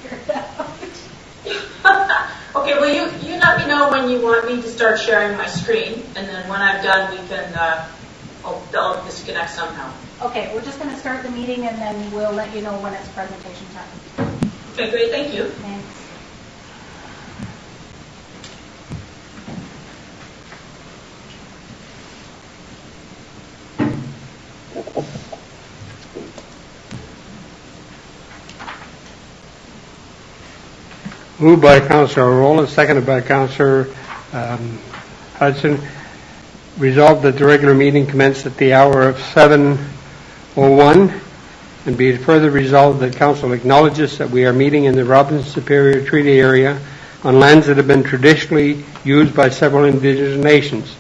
figure it out. Okay, well, you let me know when you want me to start sharing my screen, and then when I'm done, we can, I'll disconnect somehow. Okay, we're just going to start the meeting, and then we'll let you know when it's presentation time. Okay, great, thank you. Thanks. Moved by Councillor Rowland, seconded by Councillor Hudson. Resolved that the regular meeting commenced at the hour of 7:01, and be it further resolved that Council acknowledges that we are meeting in the Robinson Superior Treaty Area on lands that have been traditionally used by several Indigenous nations.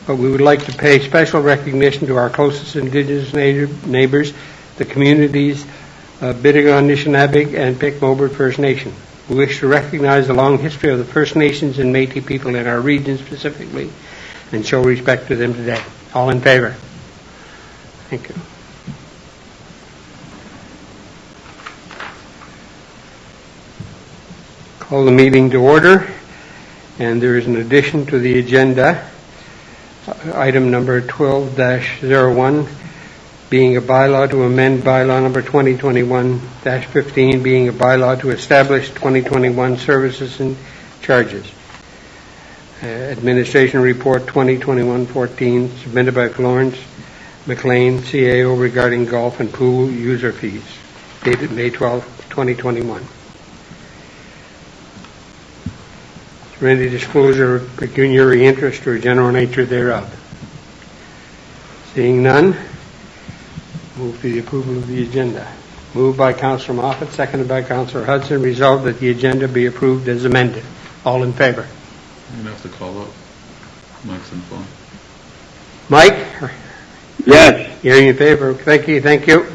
But we would like to pay special recognition to our closest Indigenous neighbours, the communities of Bidigon, Nishnabeg, and Pic-Mobert First Nation. We wish to recognize the long history of the First Nations and Métis people in our region specifically and show respect to them today. All in favour? Thank you. Call the meeting to order, and there is an addition to the agenda. Item number 12-01, being a bylaw to amend bylaw number 2021-15, being a bylaw to establish 2021 services and charges. Administration Report 2021-14, submitted by Florence McLean, CAO, regarding golf and pool user fees, dated May 12, 2021. Is there any disclosure of pecuniary interest or general nature thereof? Seeing none, move to the approval of the agenda. Moved by Councillor Moffat, seconded by Councillor Hudson. Resolved that the agenda be approved as amended. All in favour? I'm going to have to call up Mike's and phone. Mike? Yes. You're in favour. Thank you. Thank you.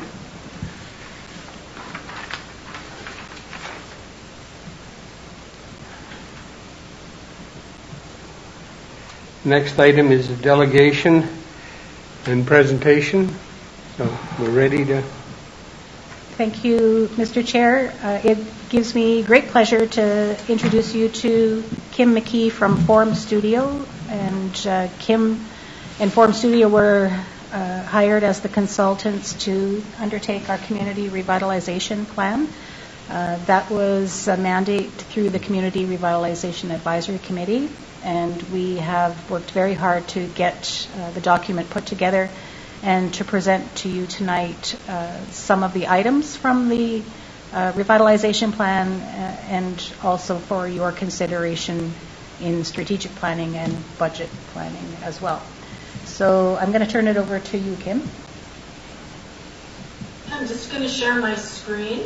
Next item is a delegation and presentation. So we're ready to... Thank you, Mr. Chair. It gives me great pleasure to introduce you to Kim McKee from Forum Studio. And Kim and Forum Studio were hired as the consultants to undertake our community revitalization plan. That was a mandate through the Community Revitalization Advisory Committee, and we have worked very hard to get the document put together and to present to you tonight some of the items from the revitalization plan and also for your consideration in strategic planning and budget planning as well. So I'm going to turn it over to you, Kim. I'm just going to share my screen.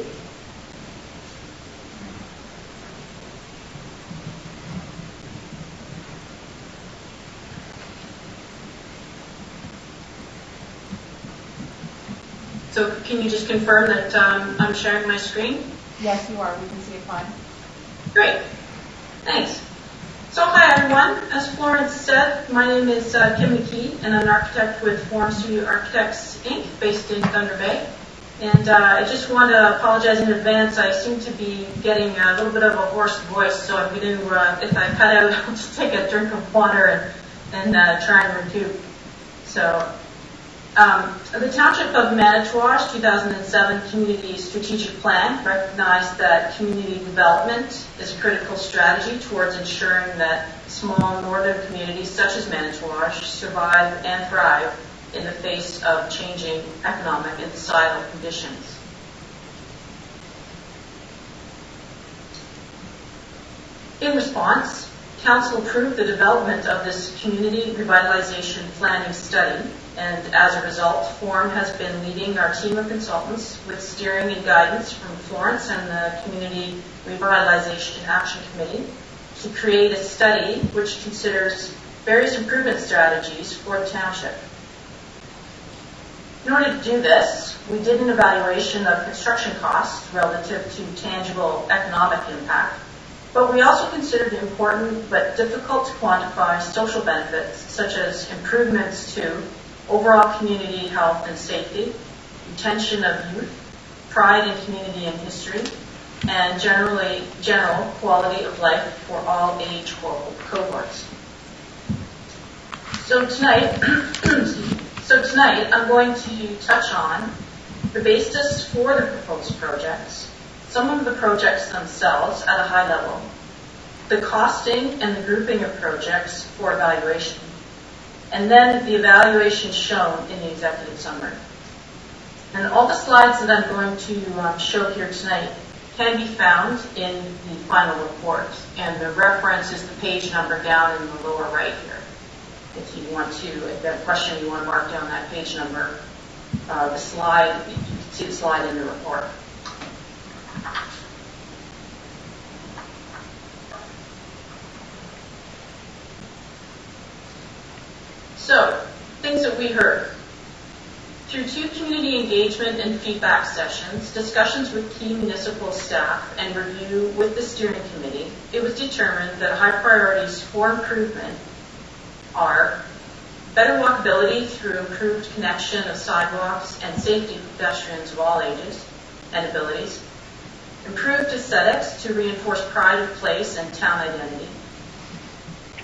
So can you just confirm that I'm sharing my screen? Yes, you are. We can see it fine. Great. Thanks. So hi, everyone. As Florence said, my name is Kim McKee, and I'm an architect with Forum Studio Architects, Inc., based in Thunder Bay. And I just want to apologize in advance. I seem to be getting a little bit of a hoarse voice, so I'm going to, if I cut out, I'll just take a drink of water and try and recoup. So the Township of Manitowoc's 2007 Community Strategic Plan recognized that community development is a critical strategy towards ensuring that small northern communities such as Manitowoc survive and thrive in the face of changing economic and societal conditions. In response, Council approved the development of this community revitalization planning study, and as a result, Forum has been leading our team of consultants with steering and guidance from Florence and the Community Revitalization Action Committee to create a study which considers various improvement strategies for the township. In order to do this, we did an evaluation of construction costs relative to tangible economic impact, but we also considered important but difficult to quantify social benefits such as improvements to overall community health and safety, retention of youth, pride in community and history, and general quality of life for all age cohorts. So tonight, I'm going to touch on the basis for the proposed projects, some of the projects themselves at a high level, the costing and the grouping of projects for evaluation, and then the evaluation shown in the executive summary. And all the slides that I'm going to show here tonight can be found in the final report, and the reference is the page number down in the lower right here. If you want to, if you have a question, you want to mark down that page number, the slide, you can see the slide in the report. So, things that we heard. Through 2 community engagement and feedback sessions, discussions with key municipal staff, and review with the steering committee, it was determined that high priorities for improvement are better walkability through improved connection of sidewalks and safety for pedestrians of all ages and abilities, improved aesthetics to reinforce pride of place and town identity,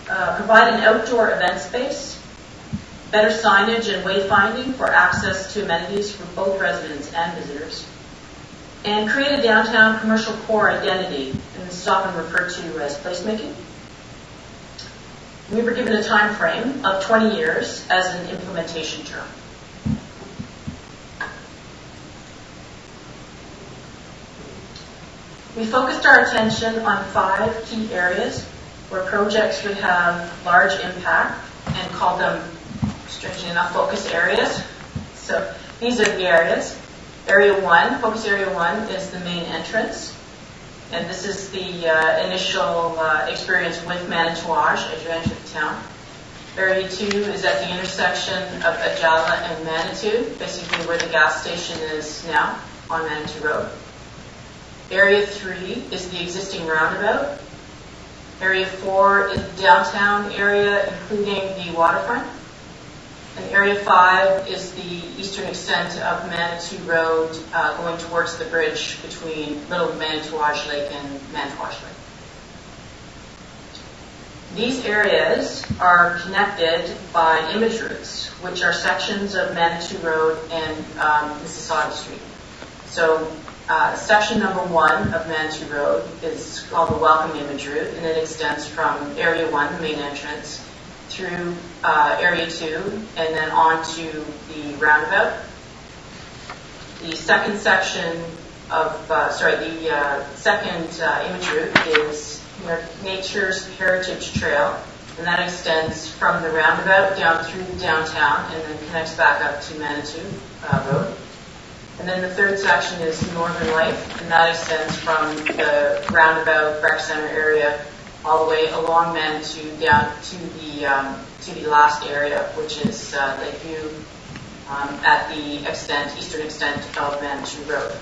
provide an outdoor event space, better signage and wayfinding for access to amenities for both residents and visitors, and create a downtown commercial core identity, and this is often referred to as placemaking. We were given a time frame of 20 years as an implementation term. We focused our attention on 5 key areas where projects would have large impact and called them, strangely enough, focus areas. So these are the areas. Area 1, focus area 1 is the main entrance. And this is the initial experience with Manitowoc as you enter the town. Area 2 is at the intersection of Ajala and Manitou, basically where the gas station is now on Manitou Road. Area 3 is the existing roundabout. Area 4 is the downtown area, including the waterfront. And Area 5 is the eastern extent of Manitou Road going towards the bridge between Little Manitowoc Lake and Manitowoc Lake. These areas are connected by image routes, which are sections of Manitou Road and Mississauga Street. So section number 1 of Manitou Road is called the Welcome Image Route, and it extends from Area 1, the main entrance, through Area 2, and then on to the roundabout. The second section of, the second image route is Nature's Heritage Trail, and that extends from the roundabout down through the downtown and then connects back up to Manitou Road. And then the third section is Northern Life, and that extends from the roundabout rec center area all the way along Manitou down to the last area, which is Lakeview at the eastern extent of Manitou Road.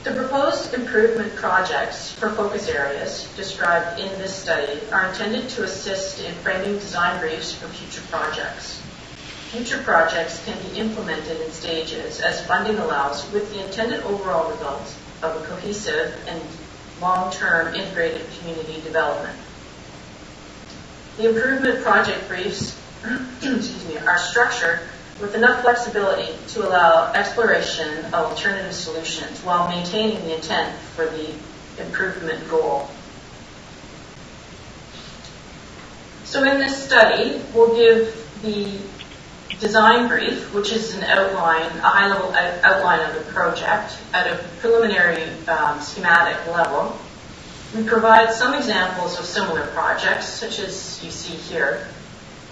The proposed improvement projects for focus areas described in this study are intended to assist in framing design briefs for future projects. Future projects can be implemented in stages as funding allows, with the intended overall result of a cohesive and long-term integrated community development. The improvement project briefs are structured with enough flexibility to allow exploration of alternative solutions while maintaining the intent for the improvement goal. So in this study, we'll give the design brief, which is an outline, a high-level outline of the project at a preliminary schematic level. We provide some examples of similar projects, such as you see here,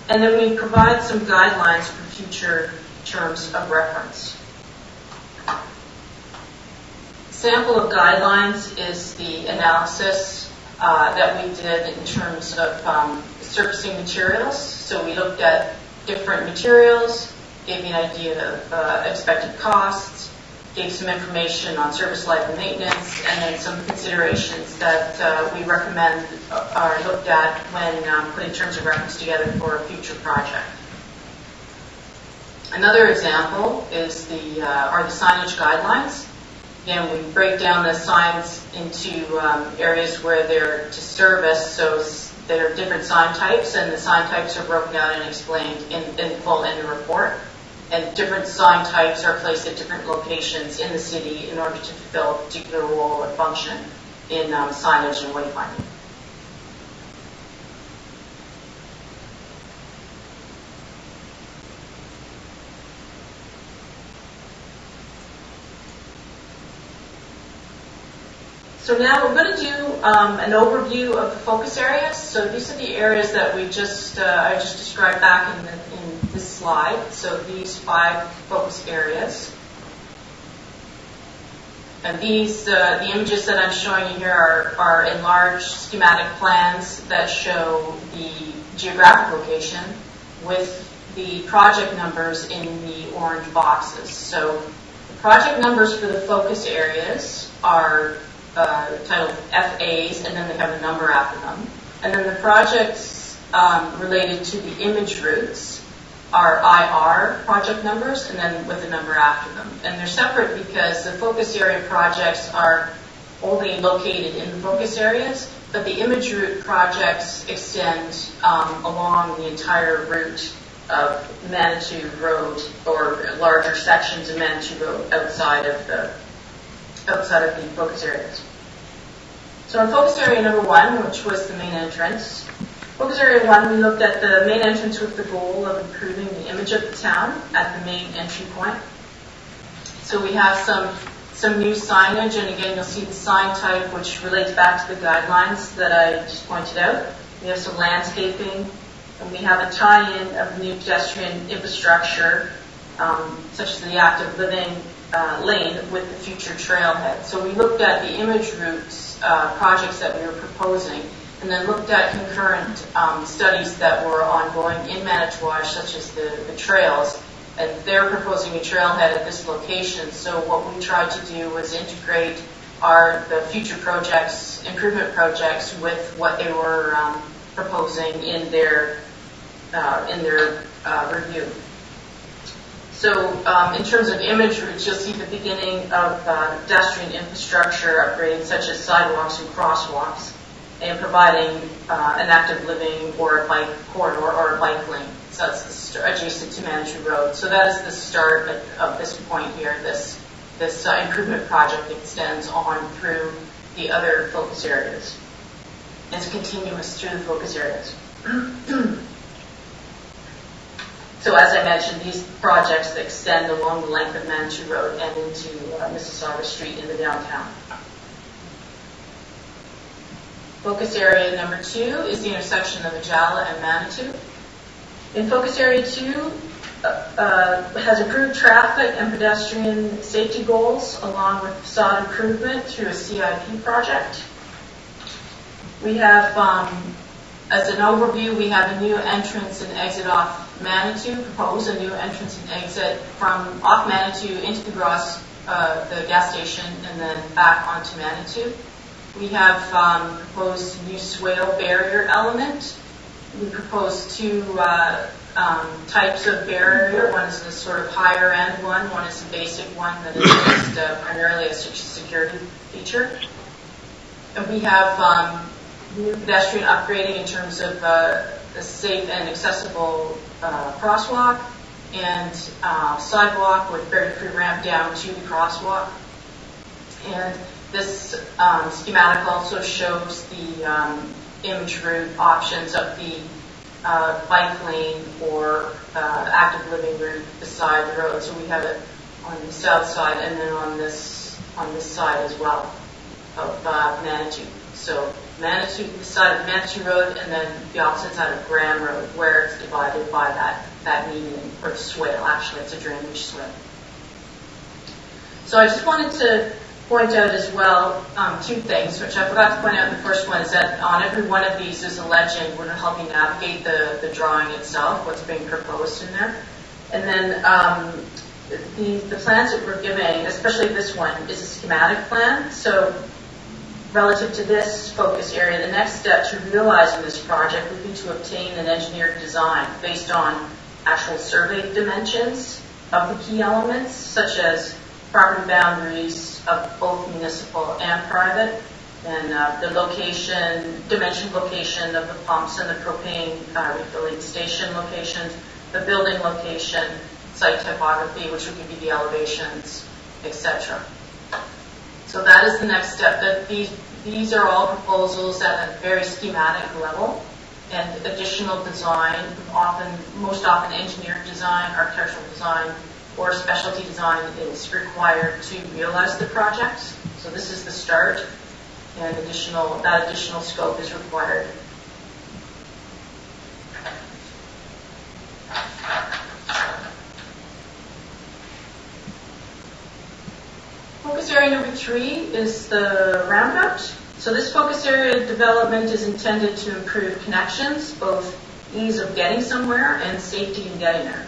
and then we provide some guidelines for future terms of reference. Sample of guidelines is the analysis that we did in terms of surfacing materials. So we looked at different materials, gave you an idea of expected costs, gave some information on service life and maintenance, and then some considerations that we recommend are looked at when putting terms of reference together for a future project. Another example is are the signage guidelines. Again, we break down the signs into areas where they're to service, so there are different sign types, and the sign types are broken out and explained in full in the report. And different sign types are placed at different locations in the city in order to fulfill a particular role or function in signage and wayfinding. So now we're going to do an overview of the focus areas. So these are the areas that I just described back in this slide. So these 5 focus areas. And these, the images that I'm showing you here are enlarged schematic plans that show the geographic location with the project numbers in the orange boxes. So the project numbers for the focus areas are titled FAs, and then they have a number after them. And then the projects related to the image routes are IR project numbers, and then with a number after them. And they're separate because the focus area projects are only located in the focus areas, but the image route projects extend along the entire route of Manitou Road, or larger sections of Manitou Road outside of the focus areas. So in focus area number 1, which was the main entrance, focus area 1, we looked at the main entrance with the goal of improving the image of the town at the main entry point. So we have some new signage, and again you'll see the sign type which relates back to the guidelines that I just pointed out. We have some landscaping, and we have a tie-in of new pedestrian infrastructure, such as the active living lane with the future trailhead. So we looked at the image routes projects that we were proposing, and then looked at concurrent studies that were ongoing in Manitowoc, such as the trails, and they're proposing a trailhead at this location. So what we tried to do was integrate the future projects, improvement projects, with what they were proposing in their review. So in terms of image routes, you'll see the beginning of pedestrian infrastructure upgrades such as sidewalks and crosswalks, and providing an active living or a bike corridor or a bike lane. So that's adjacent to Manitou Road. So that is the start of this point here. This improvement project extends on through the other focus areas. It's continuous through the focus areas. So as I mentioned, these projects extend along the length of Manitou Road and into Mississauga Street in the downtown. Focus area number 2 is the intersection of Ajala and Manitou. In focus area 2, has improved traffic and pedestrian safety goals along with facade improvement through a CIP project. We have, as an overview, we have a new entrance and exit off Manitou, propose a new entrance and exit from off Manitou into the gas station, and then back onto Manitou. We have proposed a new swale barrier element. We proposed 2 types of barrier. One is a sort of higher end one. One is a basic one that is just primarily a security feature. And we have new pedestrian upgrading in terms of a safe and accessible crosswalk, and sidewalk with barrier-free ramp down to the crosswalk. And this schematic also shows the image route options of the bike lane or active living route beside the road. So we have it on the south side, and then on this side as well of Manitou. So Manitou, the side of Manitou Road, and then the opposite side of Graham Road, where it's divided by that median, or swale. Actually, it's a drainage swale. So I just wanted to point out as well 2 things, which I forgot to point out. The first one is that on every one of these is a legend where to help you navigate the drawing itself, what's being proposed in there. And then the plans that we're giving, especially this one, is a schematic plan. So relative to this focus area, the next step to realizing this project would be to obtain an engineered design based on actual survey dimensions of the key elements, such as property boundaries of both municipal and private, and the dimension location of the pumps and the propane refilling station locations, the building location, site typography, which would give you the elevations, etc. So that is the next step. That these are all proposals at a very schematic level, and additional design, most often engineered design, architectural design, or specialty design is required to realize the project. So this is the start, and that additional scope is required. Focus area number 3 is the roundabout. So this focus area development is intended to improve connections, both ease of getting somewhere and safety in getting there.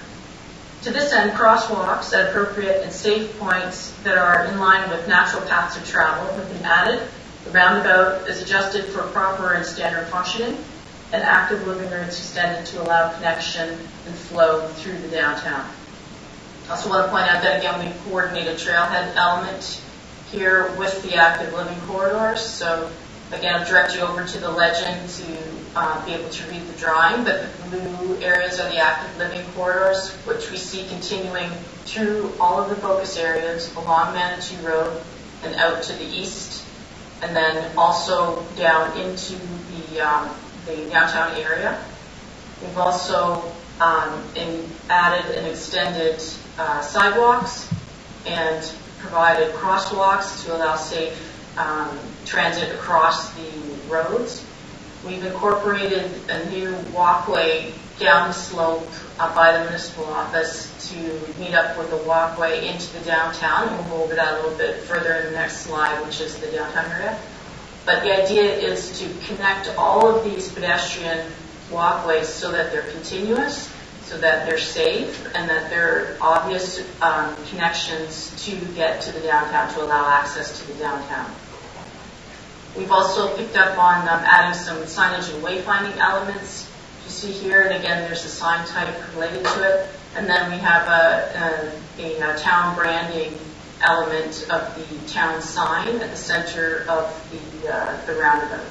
To this end, crosswalks at appropriate and safe points that are in line with natural paths of travel have been added. The roundabout is adjusted for proper and standard functioning, and active living routes extended to allow connection and flow through the downtown. I also want to point out that, again, we coordinate a trailhead element here with the active living corridors. So, again, I'll direct you over to the legend to be able to read the drawing, but the blue areas are the active living corridors, which we see continuing through all of the focus areas along Manitou Road and out to the east, and then also down into the downtown area. We've also added and extended sidewalks and provided crosswalks to allow safe transit across the roads. We've incorporated a new walkway down the slope by the municipal office to meet up with a walkway into the downtown, and we'll go over that a little bit further in the next slide, which is the downtown area. But the idea is to connect all of these pedestrian walkways so that they're continuous, so that they're safe, and that there are obvious connections to get to the downtown, to allow access to the downtown. We've also picked up on adding some signage and wayfinding elements you see here, and again, there's a sign type related to it. And then we have a town branding element of the town sign at the center of the roundabout.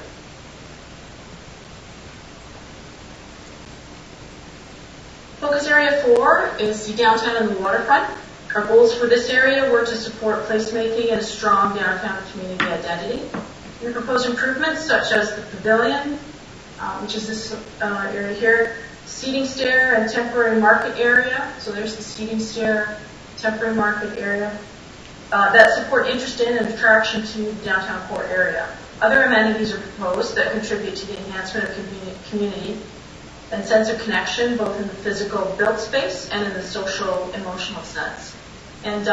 Focus area 4 is the downtown and the waterfront. Our goals for this area were to support placemaking and a strong downtown community identity. We propose improvements such as the pavilion, which is this area here, seating stair and temporary market area. So there's the seating stair, temporary market area, that support interest in and attraction to the downtown core area. Other amenities are proposed that contribute to the enhancement of community and sense of connection, both in the physical built space and in the social, emotional sense. And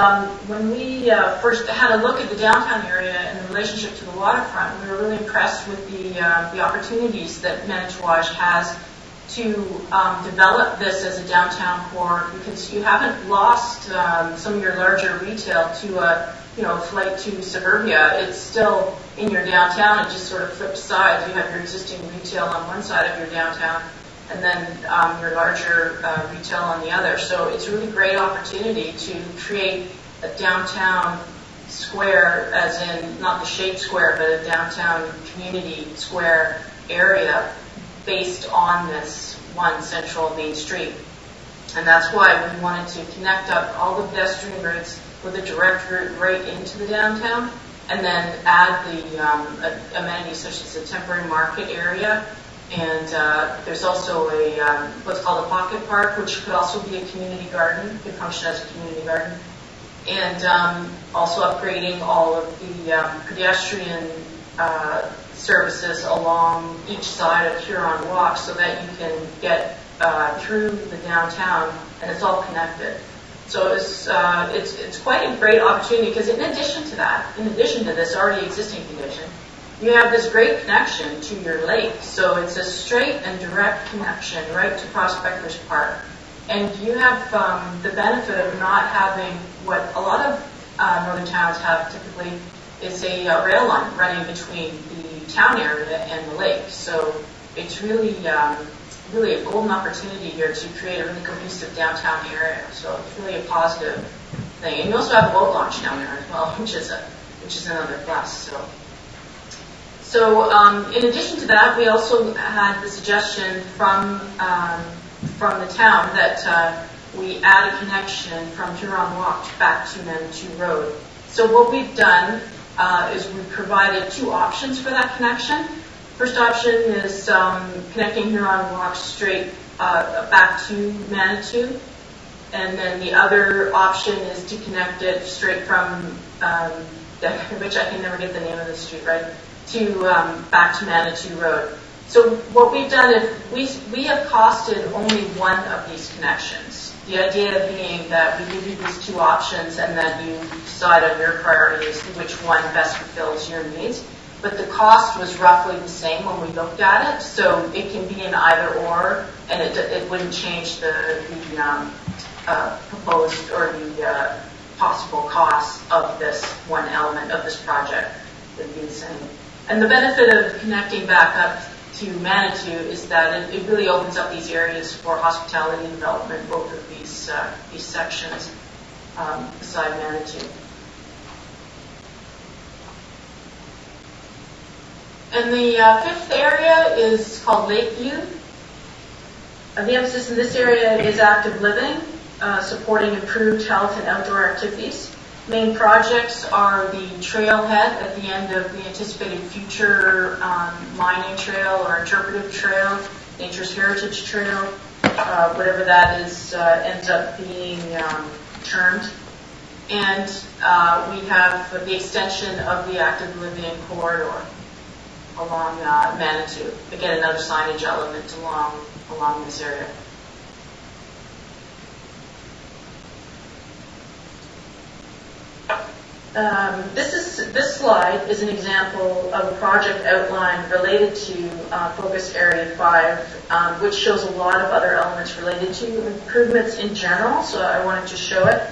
when we first had a look at the downtown area and the relationship to the waterfront, we were really impressed with the opportunities that Manitowoc has to develop this as a downtown core, because you haven't lost some of your larger retail to a flight to suburbia. It's still in your downtown. It just sort of flipped sides. You have your existing retail on one side of your downtown, and then your larger retail on the other. So it's a really great opportunity to create a downtown square, as in not the shape square, but a downtown community square area based on this one central main street. And that's why we wanted to connect up all the pedestrian routes with a direct route right into the downtown, and then add the amenities such as a temporary market area. And there's also what's called a pocket park, which could also be a community garden, could function as a community garden. And also upgrading all of the pedestrian services along each side of Huron Walk so that you can get through the downtown, and it's all connected. So it's quite a great opportunity, because in addition to this already existing condition, you have this great connection to your lake. So it's a straight and direct connection right to Prospectors Park. And you have the benefit of not having what a lot of northern towns have typically is a rail line running between the town area and the lake. So it's really really a golden opportunity here to create a really cohesive downtown area. So it's really a positive thing. And you also have a boat launch down there as well, which is another plus. So in addition to that, we also had the suggestion from the town that we add a connection from Huron Walk back to Manitou Road. So what we've done is we've provided two options for that connection. First option is connecting Huron Walk straight back to Manitou, and then the other option is to connect it straight from, which I can never get the name of the street right, to back to Manitou Road. So what we've done is we have costed only one of these connections. The idea being that we give you these two options and then you decide on your priorities which one best fulfills your needs. But the cost was roughly the same when we looked at it, so it can be an either or, and it wouldn't change the proposed or the possible cost of this one element of this project. It would be the same. And the benefit of connecting back up to Manitou is that it really opens up these areas for hospitality and development, both of these sections beside Manitou. And the fifth area is called Lakeview. The emphasis in this area is active living, supporting improved health and outdoor activities. Main projects are the trailhead at the end of the anticipated future mining trail or interpretive trail, Nature's Heritage Trail, whatever that is ends up being termed. And we have the extension of the active living corridor along Manitou. Again, another signage element along this area. This slide is an example of a project outline related to Focus Area 5, which shows a lot of other elements related to improvements in general, so I wanted to show it.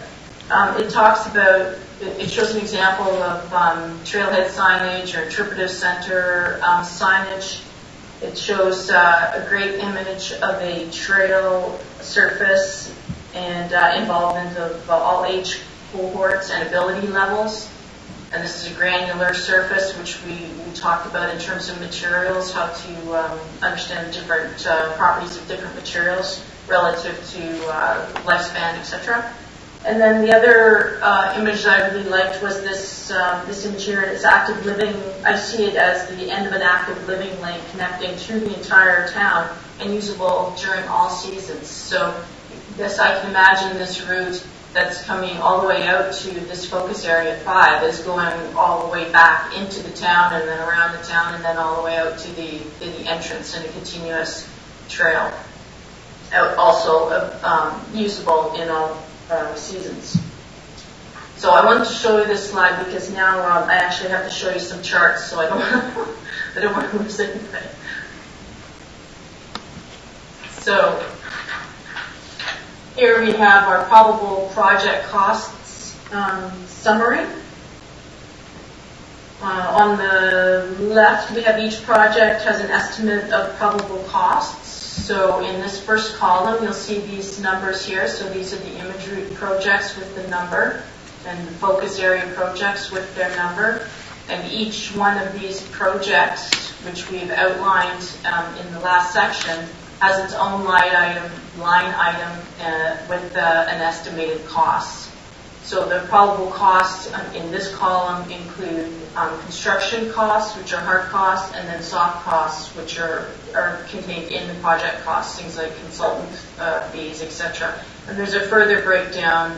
It talks about, it shows an example of trailhead signage or interpretive center signage. It shows a great image of a trail surface and involvement of all age cohorts and ability levels. And this is a granular surface, which we talked about in terms of materials, how to understand different properties of different materials relative to lifespan, etc. And then the other image that I really liked was this image here. It's active living. I see it as the end of an active living lane connecting through the entire town and usable during all seasons. So yes, I can imagine this route that's coming all the way out to this Focus Area 5 is going all the way back into the town and then around the town and then all the way out to the entrance in a continuous trail. Also usable in all seasons. So I wanted to show you this slide because now I actually have to show you some charts, so I don't want to lose anything. So here we have our probable project costs summary. On the left, we have each project has an estimate of probable costs. So in this first column, you'll see these numbers here. So these are the imagery projects with the number and the focus area projects with their number. And each one of these projects, which we've outlined in the last section, has its own line item with an estimated cost. So the probable costs in this column include construction costs, which are hard costs, and then soft costs, which are contained in the project costs, things like consultant fees, etc. And there's a further breakdown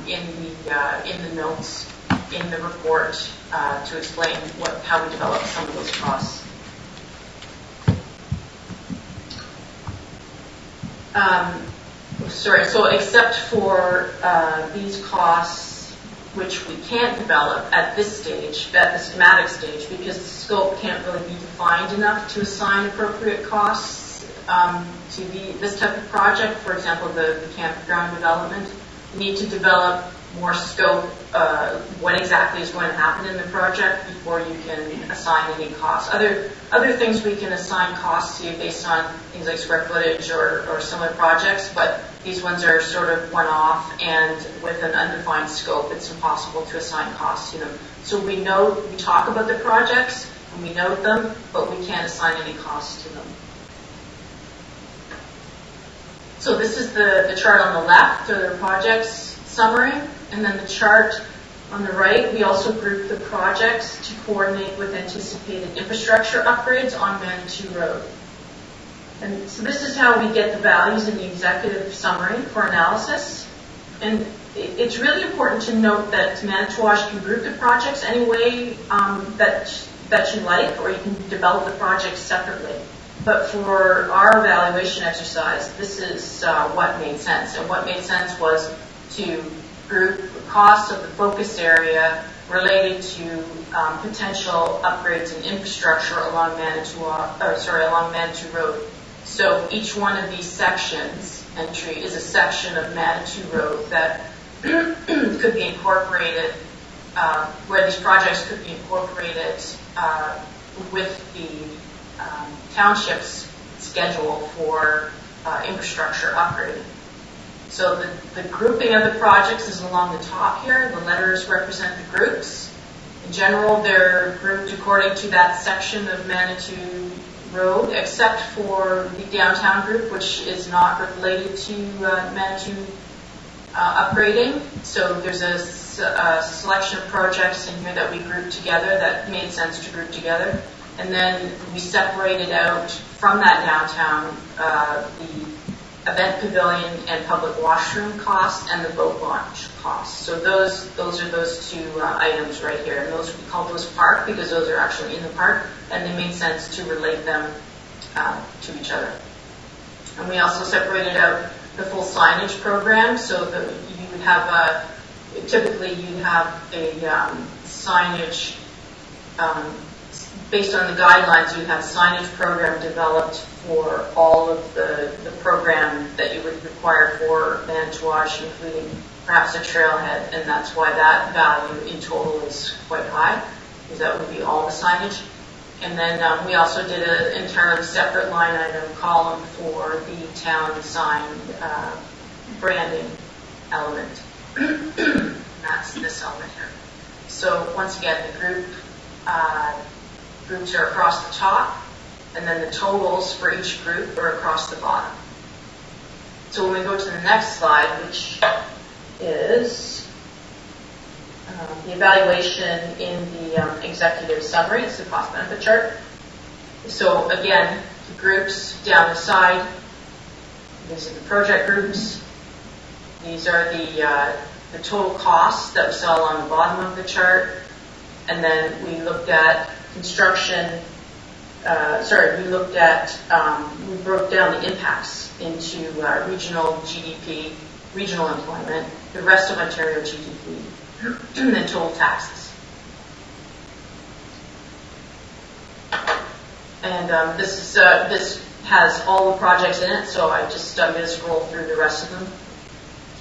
in the notes in the report to explain how we develop some of those costs. So except for these costs, which we can't develop at this stage, at the schematic stage, because the scope can't really be defined enough to assign appropriate costs to this type of project, for example, the campground development, you need to develop more scope, what exactly is going to happen in the project before you can assign any costs. Other things we can assign costs to based on things like square footage or similar projects, but these ones are sort of one-off, and with an undefined scope, it's impossible to assign costs to them. So we talk about the projects, and we note them, but we can't assign any costs to them. So this is the chart on the left, or the projects summary, and then the chart on the right, we also group the projects to coordinate with anticipated infrastructure upgrades on Manitou Road. And so this is how we get the values in the executive summary for analysis. And it's really important to note that Manitowoc can group the projects any way that you like, or you can develop the projects separately. But for our evaluation exercise, this is what made sense. And what made sense was to group the costs of the focus area related to potential upgrades in infrastructure along Manitou Road. So each one of these sections entry is a section of Manitou Road that could be incorporated, where these projects could be incorporated with the township's schedule for infrastructure upgrading. So the grouping of the projects is along the top here. The letters represent the groups. In general, they're grouped according to that section of Manitou Road, except for the downtown group, which is not related to Manitou upgrading. So there's a selection of projects in here that we grouped together that made sense to group together. And then we separated out from that downtown the event pavilion and public washroom costs and the boat launch costs. So those are those two items right here. And those, we call those park because those are actually in the park, and they made sense to relate them to each other. And we also separated out the full signage program, so that you would have typically you'd have a signage based on the guidelines. You'd have signage program developed for all of the program that you would require for Manitowoc, including perhaps a trailhead, and that's why that value in total is quite high, because that would be all the signage. And then we also did an entirely separate line item column for the town sign branding element. That's this element here. So once again, the groups are across the top, and then the totals for each group are across the bottom. So when we go to the next slide, which is the evaluation in the executive summary, it's the cost benefit chart. So again, the groups down the side, these are the project groups. These are the total costs that we saw on the bottom of the chart. And then we looked at construction. We broke down the impacts into regional GDP, regional employment, the rest of Ontario GDP, and then total taxes. And this has all the projects in it, so I'm going to scroll through the rest of them.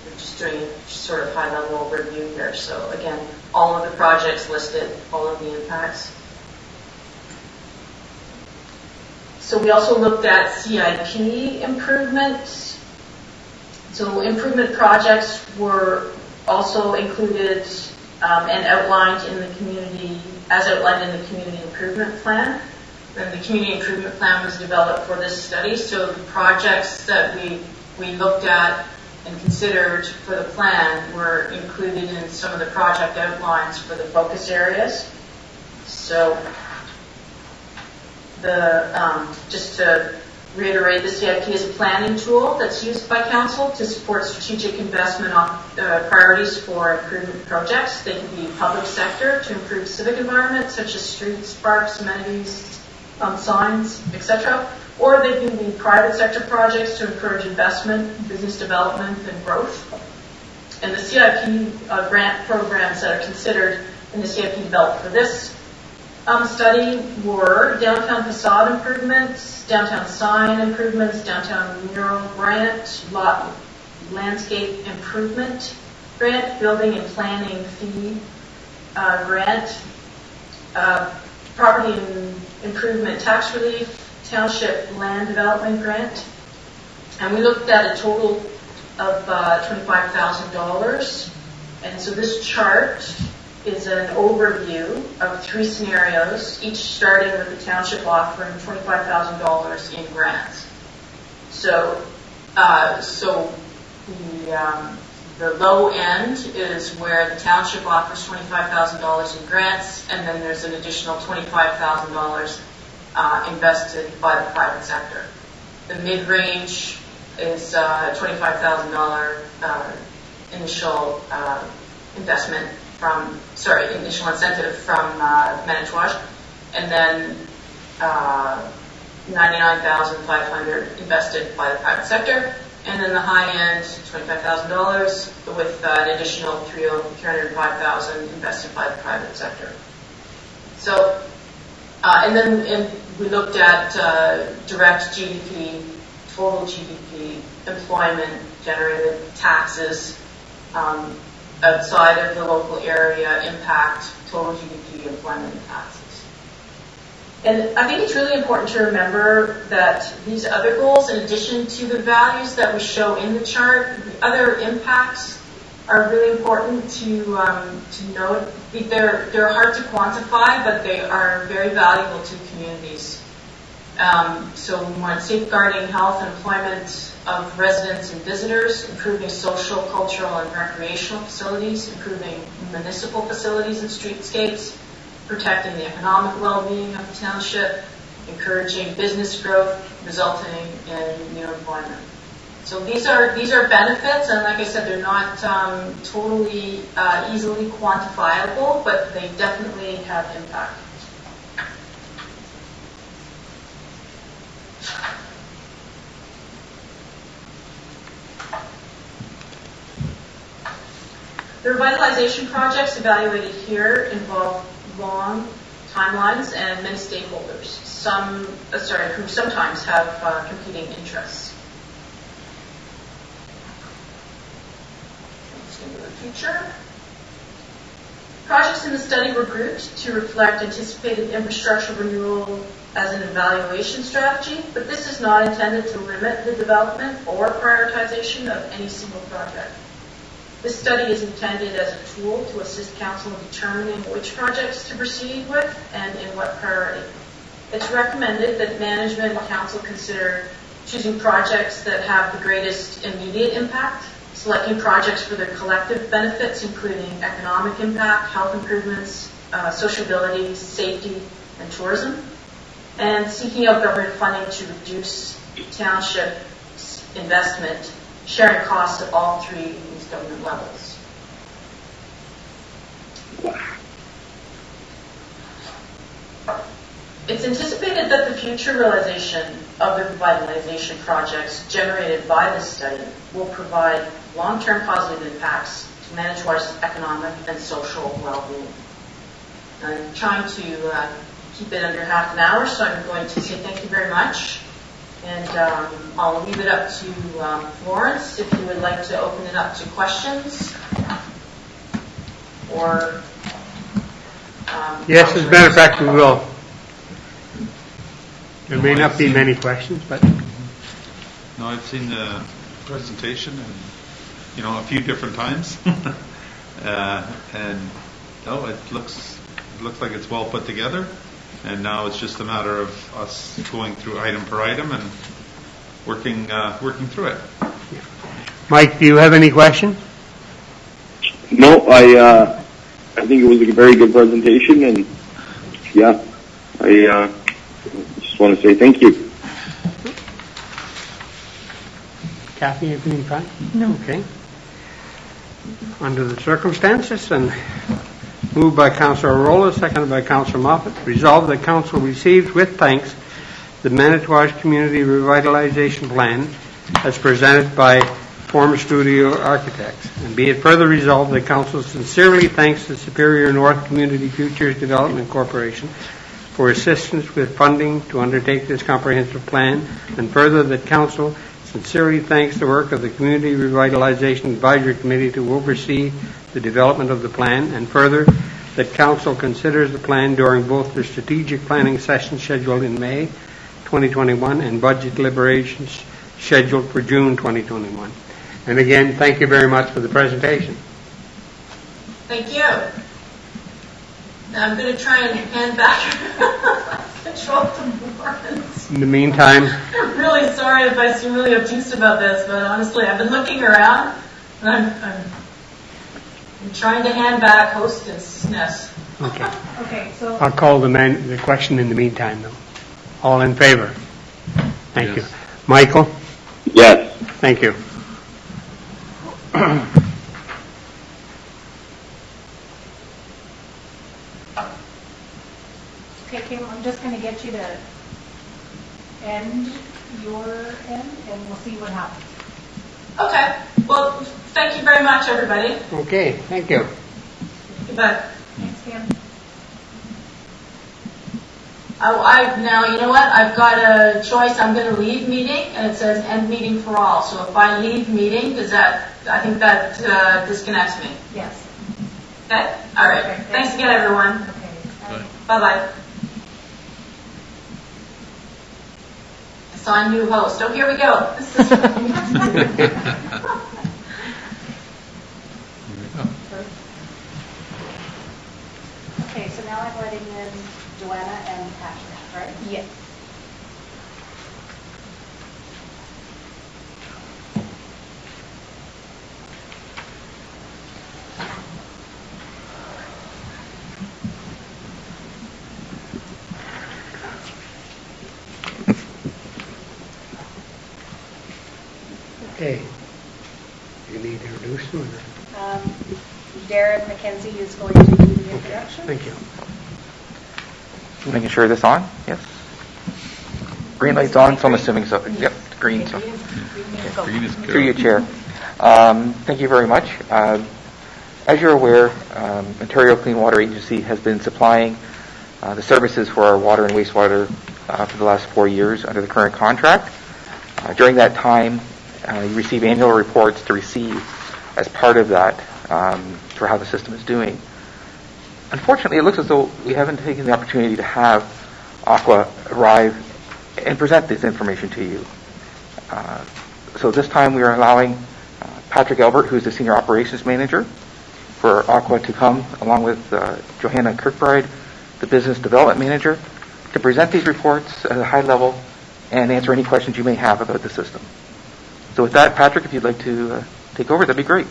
We're just doing a sort of high-level overview here. So again, all of the projects listed, all of the impacts. So we also looked at CIP improvements. So improvement projects were also included and outlined in the community, as outlined in the community improvement plan. And the community improvement plan was developed for this study. So the projects that we looked at and considered for the plan were included in some of the project outlines for the focus areas. So just to reiterate, the CIP is a planning tool that's used by council to support strategic investment priorities for improvement projects. They can be public sector to improve civic environment, such as streets, parks, amenities, signs, etc. Or they can be private sector projects to encourage investment, business development, and growth. And the CIP grant programs that are considered in the CIP developed for this Study were downtown facade improvements, downtown sign improvements, downtown mural grant, lot landscape improvement grant, building and planning fee grant, property improvement tax relief, township land development grant. And we looked at a total of $25,000. And so this chart is an overview of 3 scenarios, each starting with the township offering $25,000 in grants. So the low end is where the township offers $25,000 in grants, and then there's an additional $25,000 invested by the private sector. The mid-range is $25,000 initial incentive from Manitowoc, and then $99,500 invested by the private sector, and then the high end, $25,000 with an additional $305,000 invested by the private sector. So, and we looked at direct GDP, total GDP, employment generated, taxes, outside of the local area, impact, total GDP, employment, and taxes. And I think it's really important to remember that these other goals, in addition to the values that we show in the chart, the other impacts are really important to note. They're hard to quantify, but they are very valuable to communities. So we want safeguarding health and employment of residents and visitors, improving social, cultural, and recreational facilities, improving municipal facilities and streetscapes, protecting the economic well-being of the township, encouraging business growth, resulting in new employment. So these are benefits, and like I said, they're not totally easily quantifiable, but they definitely have impact. The revitalization projects evaluated here involve long timelines and many stakeholders, who sometimes have competing interests. Let's go to the future. Projects in the study were grouped to reflect anticipated infrastructure renewal as an evaluation strategy, but this is not intended to limit the development or prioritization of any single project. This study is intended as a tool to assist council in determining which projects to proceed with and in what priority. It's recommended that management and council consider choosing projects that have the greatest immediate impact, selecting projects for their collective benefits, including economic impact, health improvements, sociability, safety, and tourism, and seeking out government funding to reduce township investment, sharing costs at all 3 of these government levels. It's anticipated that the future realization of the revitalization projects generated by this study will provide long-term positive impacts to Manitowoc's economic and social well-being. I'm trying to keep it under half an hour, so I'm going to say thank you very much. And I'll leave it up to Florence if you would like to open it up to questions. Or yes, as a matter of fact, we will. There may not be many questions, but no, I've seen the presentation and a few different times, and it looks like it's well put together. And now it's just a matter of us going through item per item and working through it. Mike, do you have any questions? No, I think it was a very good presentation, and yeah, I just want to say thank you. Kathy, everything fine? No. Okay. Under the circumstances, and moved by Councillor Arola, seconded by Councillor Moffat, resolved that Council receives with thanks the Manitowoc Community Revitalization Plan as presented by Form Studio Architects. And be it further resolved that Council sincerely thanks the Superior North Community Futures Development Corporation for assistance with funding to undertake this comprehensive plan, and further that Council sincerely thanks the work of the Community Revitalization Advisory Committee to oversee the development of the plan, and further that Council considers the plan during both the strategic planning session scheduled in May 2021 and budget deliberations scheduled for June 2021. And again, thank you very much for the presentation. Thank you. Now I'm going to try and hand back control to Lawrence. In the meantime, I'm really sorry if I seem really obtuse about this, but honestly, I've been looking around, and I'm trying to hand back hostessness. okay. Okay, so I'll call the question in the meantime, though. All in favor? Thank you. Michael? Yes. Thank you. okay, Kim, I'm just going to get you to end your end, and we'll see what happens. Okay. Well, thank you very much, everybody. Okay, thank you. Goodbye. Thanks, Kim. Now, you know what? I've got a choice. I'm going to leave meeting, and it says end meeting for all. So if I leave meeting, I think that disconnects me. Yes. Okay? All right. Okay, Thanks again, everyone. Okay. Bye-bye. Assign new host. Oh, here we go. This is Okay, so now I'm letting in Joanna and Patrick, right? Yes. Okay. You need to introduce them? Or? Darren McKenzie is going to do the introduction. Thank you. Making sure this on? Yes. Green light's on, so I'm assuming so. Yep, green. So. Green is good. Through you, Chair. Thank you very much. As you're aware, Ontario Clean Water Agency has been supplying the services for our water and wastewater for the last 4 years under the current contract. During that time, you receive annual reports to receive as part of that for how the system is doing. Unfortunately, it looks as though we haven't taken the opportunity to have Aqua arrive and present this information to you. So this time we are allowing Patrick Albert, who is the Senior Operations Manager for Aqua, to come along with Johanna Kirkbride, the Business Development Manager, to present these reports at a high level and answer any questions you may have about the system. So with that, Patrick, if you'd like to take over, that'd be great.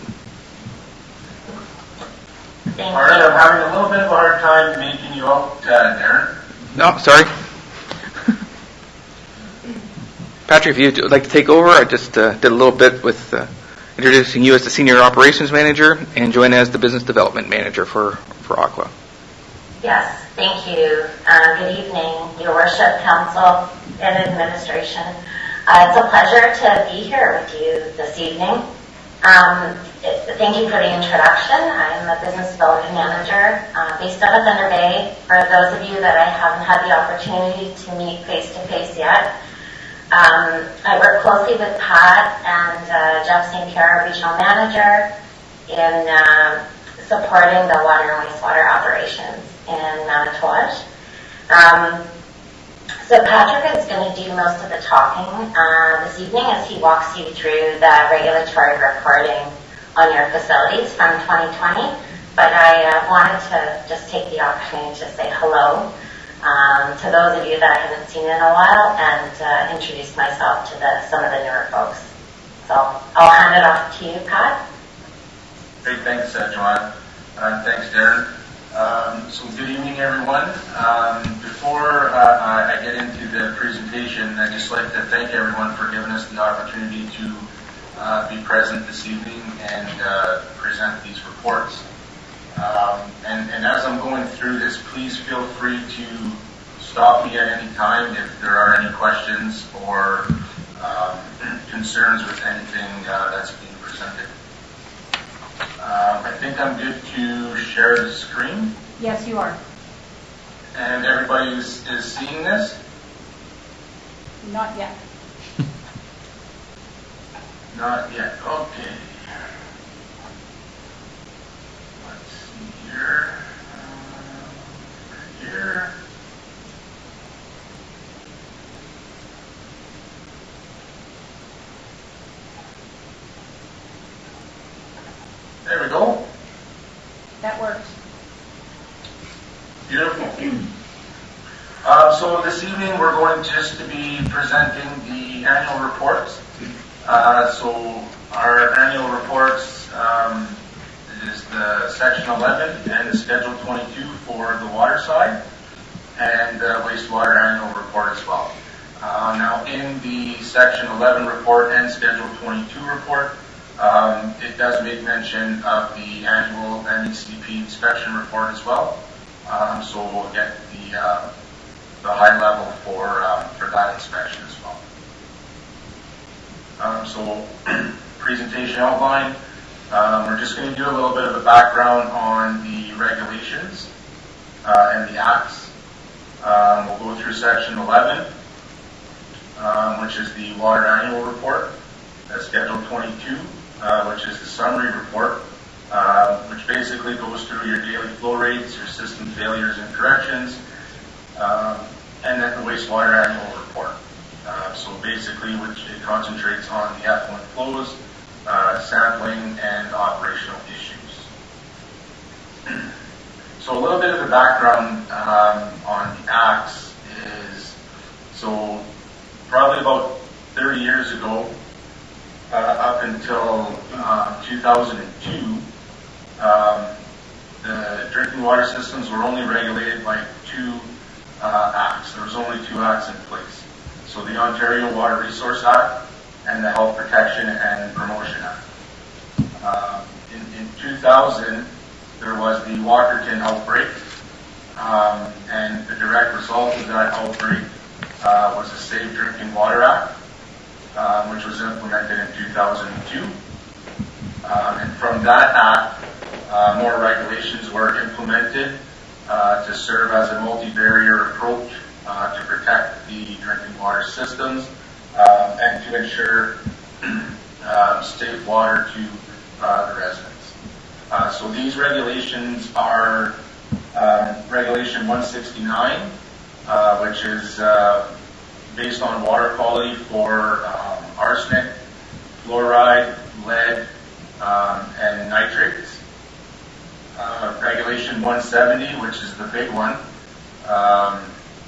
All right, I'm having a little bit of a hard time making you out, Darren. No, sorry. Patrick, if you'd like to take over, I just did a little bit with introducing you as the Senior Operations Manager and Joanna as the Business Development Manager for Aqua. Yes, thank you. Good evening, Your Worship, Council, and Administration. It's a pleasure to be here with you this evening. Thank you for the introduction. I'm a Business Development Manager based out of Thunder Bay. For those of you that I haven't had the opportunity to meet face-to-face yet, I work closely with Pat and Jeff St. Pierre, Regional Manager, in supporting the water and wastewater operations in Manitowoc. So Patrick is going to do most of the talking this evening as he walks you through the regulatory reporting on your facilities from 2020. But I wanted to just take the opportunity to say hello to those of you that I haven't seen in a while and introduce myself to some of the newer folks. So I'll hand it off to you, Pat. Great, thanks, Joanne. Thanks, Darren. So good evening, everyone. Before I get into the presentation, I'd just like to thank everyone for giving us the opportunity to be present this evening and present these reports. And as I'm going through this, please feel free to stop me at any time if there are any questions or concerns with anything that's being presented. I think I'm good to share the screen. Yes, you are. And everybody is seeing this? Not yet. Not yet. Okay. Let's see here. Here. There we go. That works. Beautiful. So this evening we're going just to be presenting the annual reports. So our annual reports is the section 11 and the schedule 22 for the water side, and the wastewater annual report as well. Now in the section 11 report and schedule 22 report, it does make mention of the annual MECP inspection report as well. So we'll get the high level for that inspection as well. So presentation outline, we're just going to do a little bit of a background on the regulations and the acts. We'll go through section 11, which is the water annual report, schedule 22, which is the summary report, which basically goes through your daily flow rates, your system failures and corrections, and then the wastewater annual report. So basically, which it concentrates on the effluent flows, sampling, and operational issues. So a little bit of the background on the acts is, so probably about 30 years ago, up until 2002, the drinking water systems were only regulated by two acts. There was only two acts in place. So the Ontario Water Resource Act and the Health Protection and Promotion Act. In 2000, there was the Walkerton outbreak, and the direct result of that outbreak was the Safe Drinking Water Act, which was implemented in 2002. And from that act, more regulations were implemented to serve as a multi-barrier approach to protect the drinking water systems and to ensure safe water to the residents. So these regulations are Regulation 169, which is based on water quality for arsenic, fluoride, lead, and nitrates. Regulation 170, which is the big one,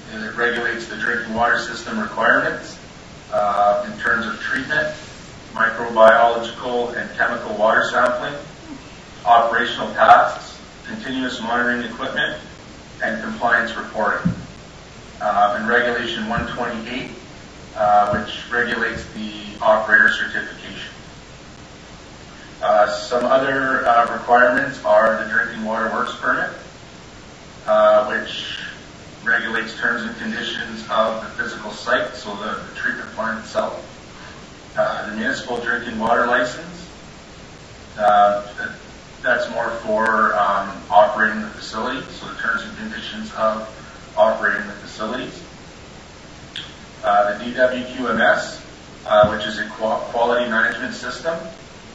it regulates the drinking water system requirements in terms of treatment, microbiological and chemical water sampling, operational tasks, continuous monitoring equipment, and compliance reporting. And Regulation 128, which regulates the operator certification. Some other requirements are the Drinking Water Works Permit, which regulates terms and conditions of the physical site, so the treatment plant itself. The Municipal Drinking Water License, that's more for operating the facility, so the terms and conditions of operating the facilities. The DWQMS, which is a quality management system.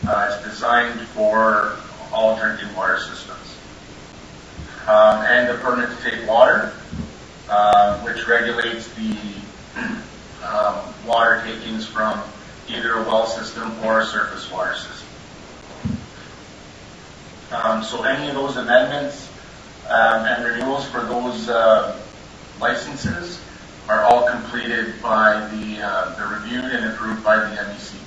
It's designed for all drinking water systems. And the permit to take water, which regulates the water takings from either a well system or a surface water system. So any of those amendments and renewals for those licenses are all completed by the reviewed and approved by the MECP.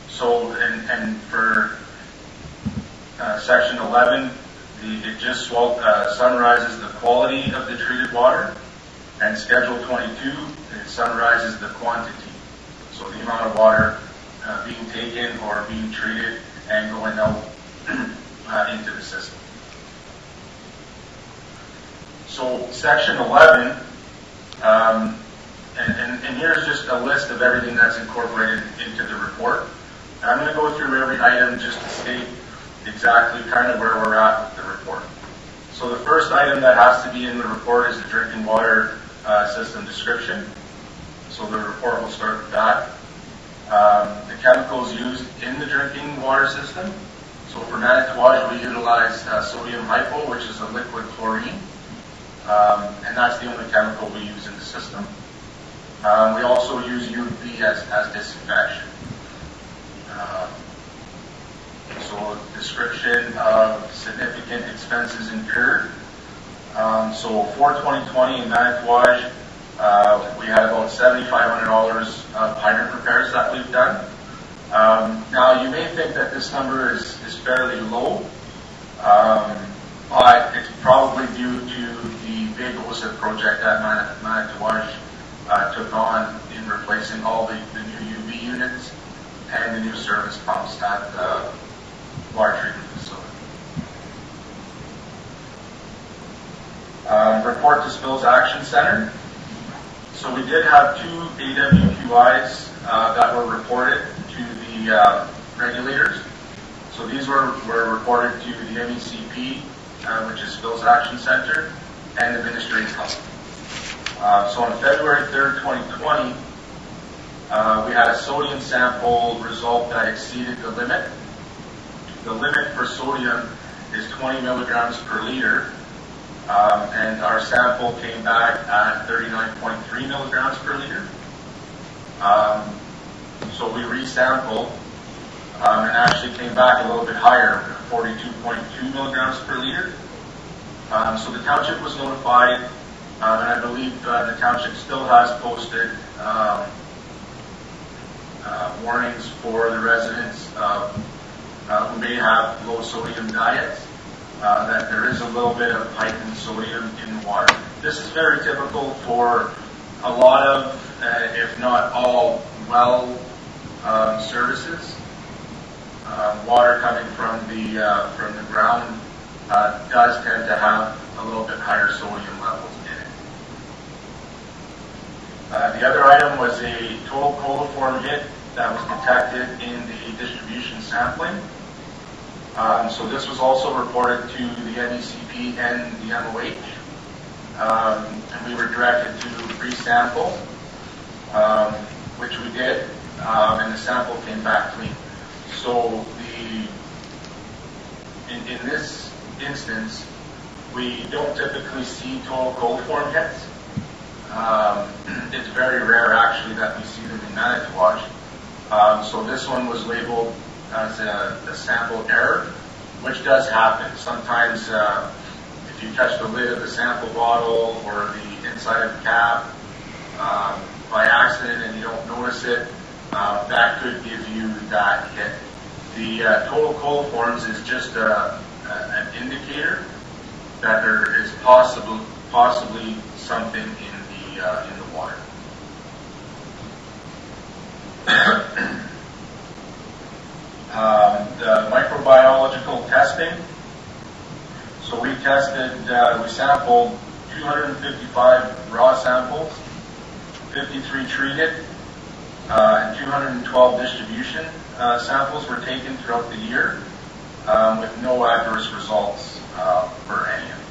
So, and for Section 11, it just summarizes the quality of the treated water, and Schedule 22, it summarizes the quantity, so the amount of water being taken or being treated and going out into the system. So Section 11 And here's just a list of everything that's incorporated into the report. And I'm going to go through every item just to state exactly kind of where we're at with the report. So the first item that has to be in the report is the drinking water system description. So the report will start with that. The chemicals used in the drinking water system. So for Manitowoc, we utilize sodium hypo, which is a liquid chlorine. And that's the only chemical we use in the system. We also use UV as disinfection. So description of significant expenses incurred. So for 2020 in Manitowoc, we had about $7,500 of hydrant repairs that we've done. Now you may think that this number is fairly low, but it's probably due to the big OSIP project that Manitowoc took on in replacing all the new UV units and the new service pumps at the water treatment facility. Report to Spills Action Center. So we did have 2 AWQIs that were reported to the regulators. So these were reported to the MECP, which is Spills Action Center, and the Administrative Health. So on February 3rd, 2020, we had a sodium sample result that exceeded the limit. The limit for sodium is 20 milligrams per liter, and our sample came back at 39.3 milligrams per liter. So we resampled and actually came back a little bit higher, 42.2 milligrams per liter. So the township was notified, and I believe the township still has posted warnings for the residents who may have low sodium diets, that there is a little bit of heightened sodium in the water. This is very typical for a lot of, if not all, well services. Water coming from the ground does tend to have a little bit higher sodium levels in it. The other item was a total coliform hit that was detected in the distribution sampling. So this was also reported to the MECP and the MOH, and we were directed to resample, which we did, and the sample came back clean. So in this instance, we don't typically see total coliform hits. It's very rare, actually, that we see them in Manitowoc. So this one was labeled as a sample error, which does happen. Sometimes if you touch the lid of the sample bottle or the inside of the cap by accident and you don't notice it, that could give you that hit. The total coliforms is just an indicator that there is possibly something in the water. The microbiological testing. So we sampled 255 raw samples, 53 treated, and 212 distribution samples were taken throughout the year with no adverse results for any of them.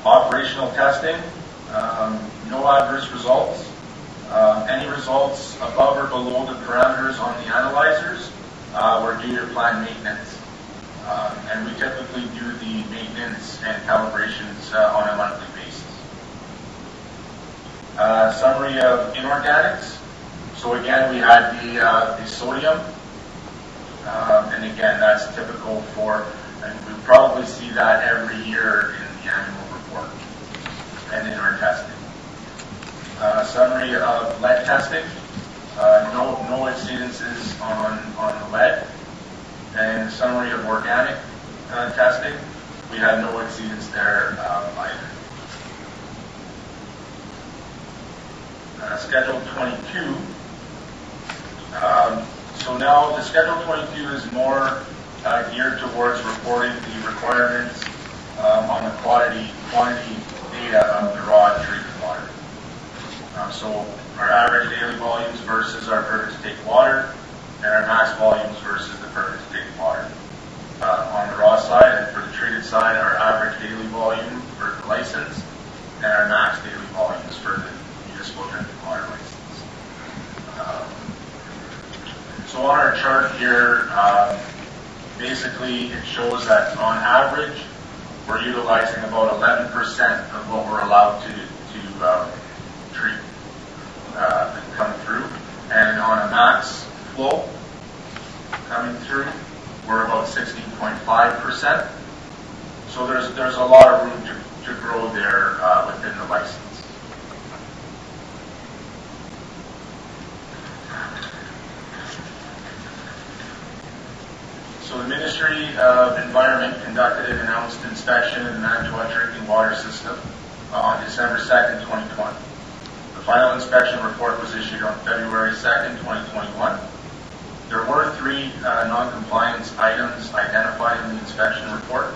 Operational testing, no adverse results. Any results above or below the parameters on the analyzers were due to planned maintenance. And we typically do the maintenance and calibrations on a monthly basis. Summary of Inorganics. So again, we had the sodium, and again, that's typical for, and we probably see that every year in the annual report and in our testing. Summary of lead testing. No incidences on the lead. And summary of organic testing. We had no exceedance there either. Schedule 22. So now the Schedule 22 is more geared towards reporting the requirements on the quantity data of the raw treated water. So our average daily volumes versus our permit to take water, and our max volumes versus the permit to take water. On the raw side, and for the treated side, our average daily volume for the license, and our max daily volumes for the municipal drinking water license. So on our chart here, basically it shows that on average, we're utilizing about 11% of what we're allowed to treat coming through. And on a max flow coming through, we're about 16.5%. So there's a lot of room to grow there within the license. So the Ministry of Environment conducted an announced inspection of the Manitowoc drinking water system on December 2nd, 2020. The final inspection report was issued on February 2nd, 2021. There were 3 non-compliance items identified in the inspection report.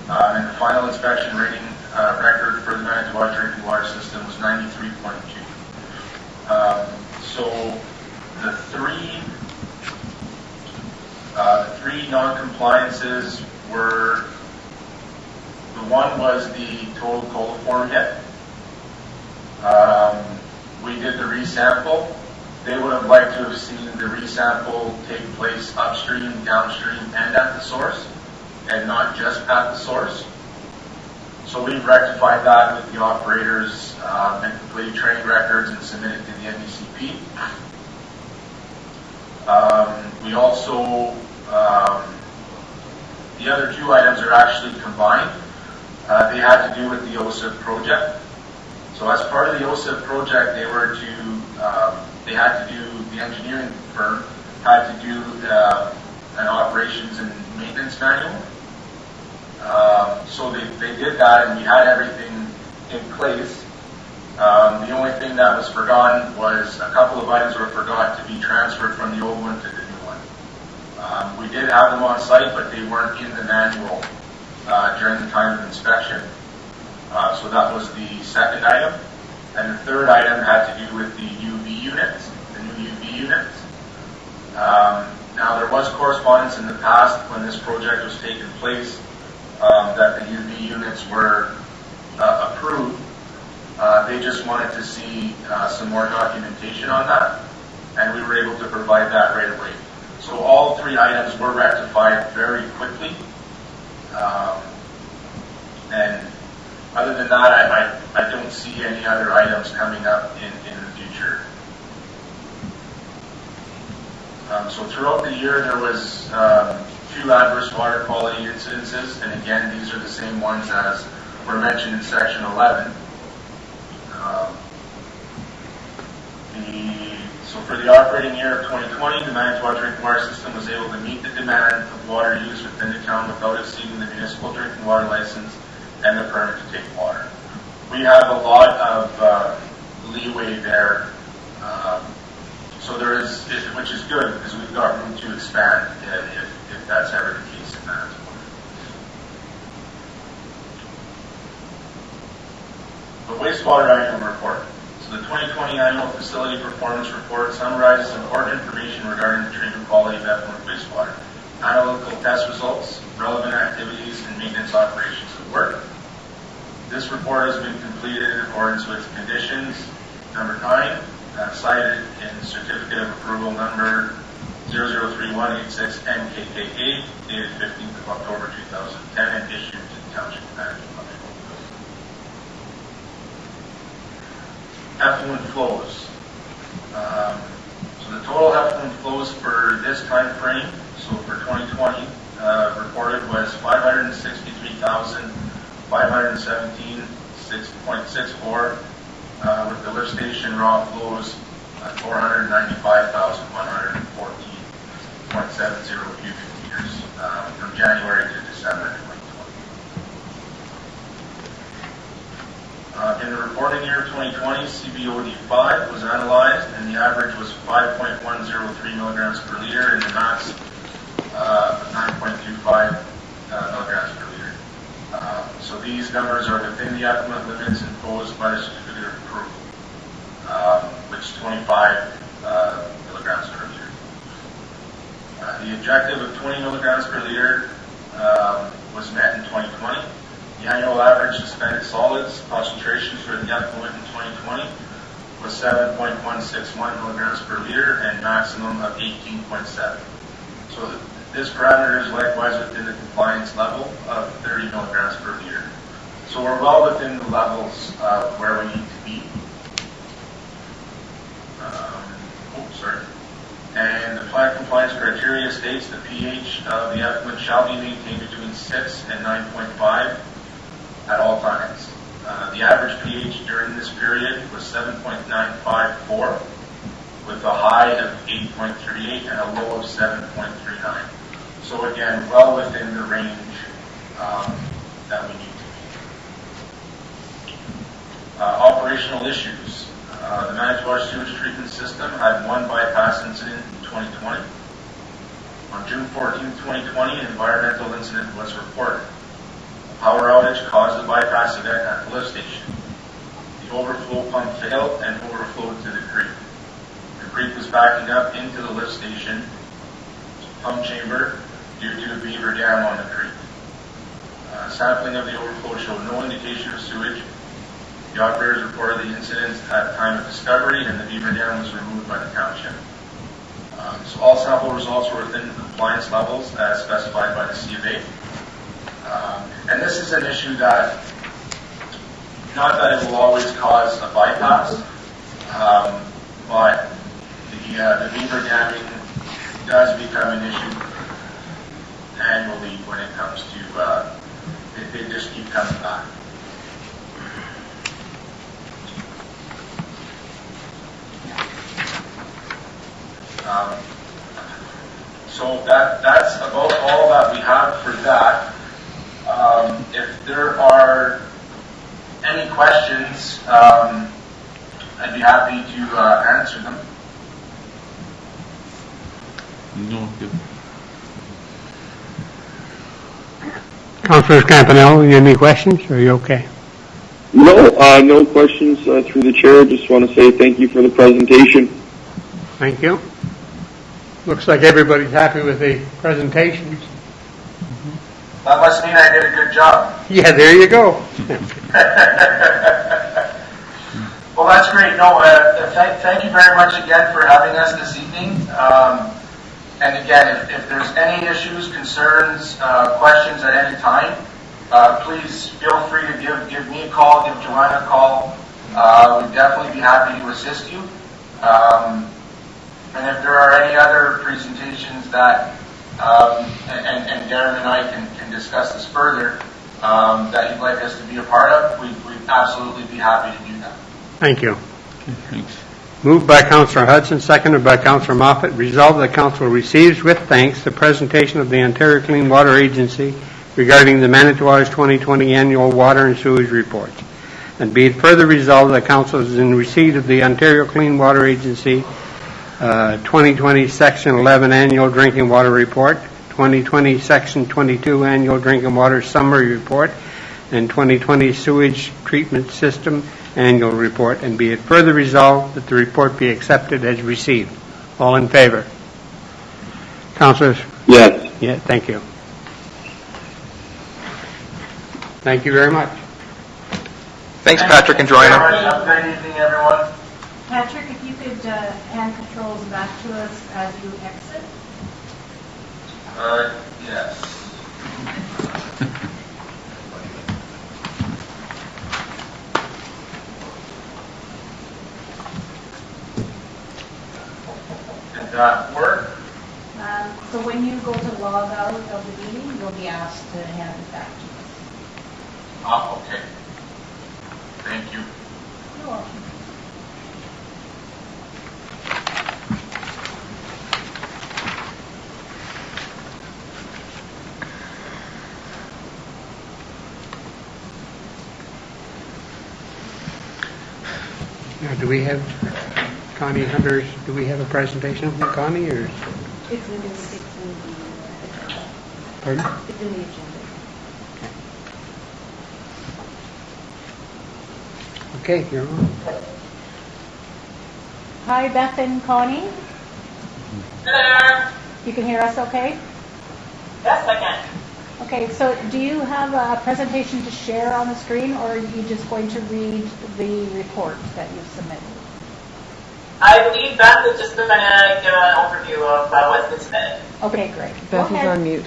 And the final inspection rating record for the Manitowoc drinking water system was 93.2. So the three non-compliances were, the one was the total coliform hit. We did the resample. They would have liked to have seen the resample take place upstream, downstream, and at the source, and not just at the source. So we've rectified that with the operators and completed training records and submitted to the NDCP. We also, the other 2 items are actually combined. They had to do with the OSIP project. So as part of the OSIP project, they had to do, the engineering firm had to do an operations and maintenance manual. So they did that, and we had everything in place. The only thing that was forgotten was a couple of items were forgot to be transferred from the old one to the new one. We did have them on site, but they weren't in the manual during the time of inspection. So that was the second item. And the third item had to do with the UV units, the new UV units. Now there was correspondence in the past when this project was taking place that the UV units were approved. They just wanted to see some more documentation on that, and we were able to provide that right away. So all 3 items were rectified very quickly. And other than that, I don't see any other items coming up in the future. So throughout the year, there was 2 adverse water quality incidences, and again, these are the same ones as were mentioned in Section 11. So for the operating year of 2020, the Manitowoc drinking water system was able to meet the demand of water use within the town without exceeding the municipal drinking water license and the permit to take water. We have a lot of leeway there, so there is, which is good because we've got room to expand if that's ever the case in Manitowoc. The wastewater annual report. So the 2020 annual facility performance report summarizes important information regarding the treatment quality of effluent wastewater, analytical test results, relevant activities, and maintenance operations of work. This report has been completed in accordance with conditions number 9, cited in Certificate of Approval number 003186 NKK8, dated 15th of October 2010, and issued to the Township of Manitowoc. Effluent flows. So the total effluent flows for this time frame, so for 2020, reported was 517.64, with the lift station raw flows 495,114.70 cubic meters from January to December 2020. In the reporting year of 2020, CBOD5 was analyzed, and the average was 5.103 milligrams per liter, and the max 9.25 milligrams per liter. So these numbers are within the effluent limits imposed by the Certificate of Approval. is 25 milligrams per liter. The objective of 20 milligrams per liter was met in 2020. The annual average suspended solids concentrations for the effluent in 2020 was 7.161 milligrams per liter and maximum of 18.7. So this parameter is likewise within the compliance level of 30 milligrams per liter. So we're well within the levels where we need to be. And the plant compliance criteria states the pH of the effluent shall be maintained between 6 and 9.5 at all times. The average pH during this period was 7.954, with a high of 8.38 and a low of 7.39. So again, well within the range that we need to be. Operational issues. The Manitowoc sewage treatment system had one bypass incident in 2020. On June 14, 2020, an environmental incident was reported. A power outage caused a bypass event at the lift station. The overflow pump failed and overflowed to the creek. The creek was backing up into the lift station pump chamber due to a beaver dam on the creek. Sampling of the overflow showed no indication of sewage. The operators reported the incident at the time of discovery, and the beaver dam was removed by the township. So all sample results were within the compliance levels as specified by the C of A. And this is an issue that, not that it will always cause a bypass, but the beaver damming does become an issue annually when it comes to, they just keep coming back. So that's about all that we have for that. If there are any questions, I'd be happy to answer them. No, good. Councillor Campanello, you have any questions? Or are you okay? No, no questions through the chair. Just want to say thank you for the presentation. Thank you. Looks like everybody's happy with the presentations. That must mean I did a good job. Yeah, there you go. Well, that's great. No, thank you very much again for having us this evening. And again, if there's any issues, concerns, questions at any time, please feel free to give me a call, give Joanna a call. We'd definitely be happy to assist you. And if there are any other presentations that, and Darren and I can discuss this further, that you'd like us to be a part of, we'd absolutely be happy to do that. Thank you. Okay, thanks. Moved by Councillor Hudson, seconded by Councillor Moffat. Resolved that Council receives with thanks the presentation of the Ontario Clean Water Agency regarding the Manitowoc's 2020 annual water and sewage report. And be it further resolved that Council is in receipt of the Ontario Clean Water Agency 2020 Section 11 Annual Drinking Water Report, 2020 Section 22 Annual Drinking Water Summary Report, and 2020 Sewage Treatment System Annual Report, and be it further resolved that the report be accepted as received. All in favor? Councillors? Yes. Yeah, thank you. Thank you very much. Thanks, Patrick and Joanna. Have a great evening, everyone. Patrick, if you could hand controls back to us as you exit. Yes. Did that work? So when you go to log out of the meeting, you'll be asked to hand it back to us. Okay. Thank you. You're welcome. Now, do we have Connie Hunter's, do we have a presentation from Connie, or? It's in the Pardon? It's in the agenda. Okay, you're on. Hi, Beth and Connie. Hello. You can hear us okay? Yes, I can. Okay, so do you have a presentation to share on the screen, or are you just going to read the report that you've submitted? I believe Beth is just going to give an overview of what's been submitted. Okay, great. Beth is on mute.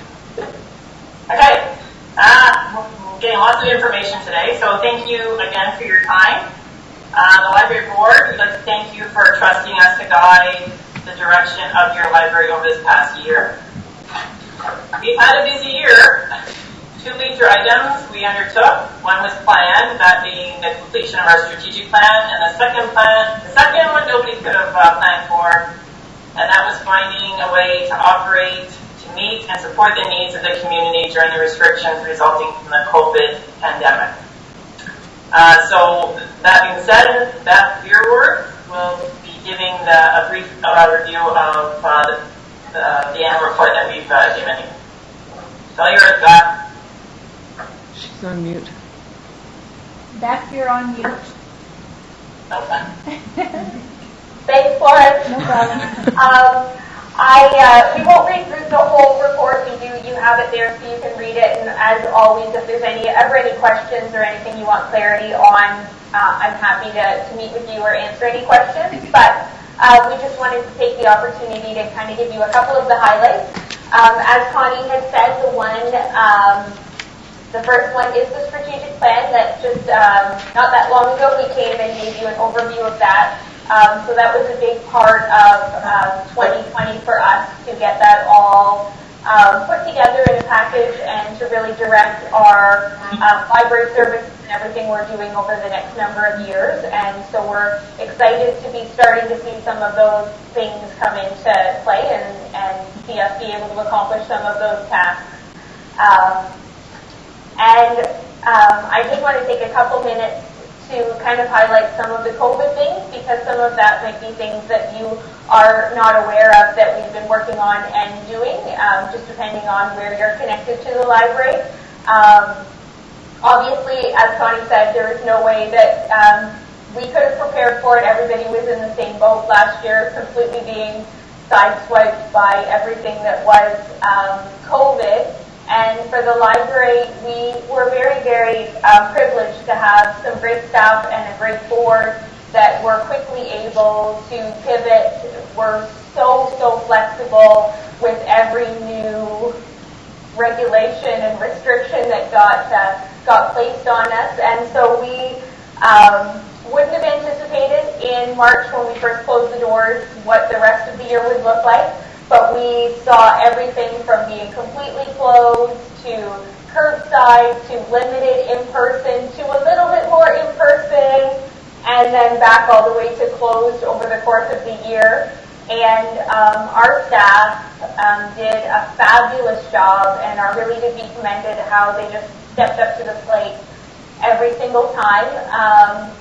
Okay. We're getting lots of information today, so thank you again for your time. The library board, we'd like to thank you for trusting us to guide the direction of your library over this past year. We've had a busy year. 2 major items we undertook. One was planned, that being the completion of our strategic plan, and the second one nobody could have planned for, and that was finding a way to operate, to meet and support the needs of the community during the restrictions resulting from the COVID pandemic. So that being said, Beth Beerworth will be giving a brief review of the annual report that we've given you. So you're Beth. She's on mute. Beth, you're on mute. Okay. Thanks, Florence. No problem. We won't read through the whole report. You have it there so you can read it. And as always, if there's any questions or anything you want clarity on, I'm happy to meet with you or answer any questions. But we just wanted to take the opportunity to kind of give you a couple of the highlights. As Connie had said, the first one is the strategic plan that just not that long ago we came and gave you an overview of that. So that was a big part of 2020 for us to get that all put together in a package and to really direct our library services and everything we're doing over the next number of years. And so we're excited to be starting to see some of those things come into play and see us be able to accomplish some of those tasks. I just want to take a couple minutes to kind of highlight some of the COVID things, because some of that might be things that you are not aware of that we've been working on and doing, just depending on where you're connected to the library. Obviously, as Connie said, there is no way that we could have prepared for it. Everybody was in the same boat last year, completely being sideswiped by everything that was COVID. And for the library, we were very, very privileged to have some great staff and a great board that were quickly able to pivot. We're so flexible with every new regulation and restriction that got placed on us. And so we wouldn't have anticipated in March when we first closed the doors what the rest of the year would look like. But we saw everything from being completely closed to curbside to limited in-person to a little bit more in-person, and then back all the way to closed over the course of the year. And our staff did a fabulous job and are really to be commended how they just stepped up to the plate every single time.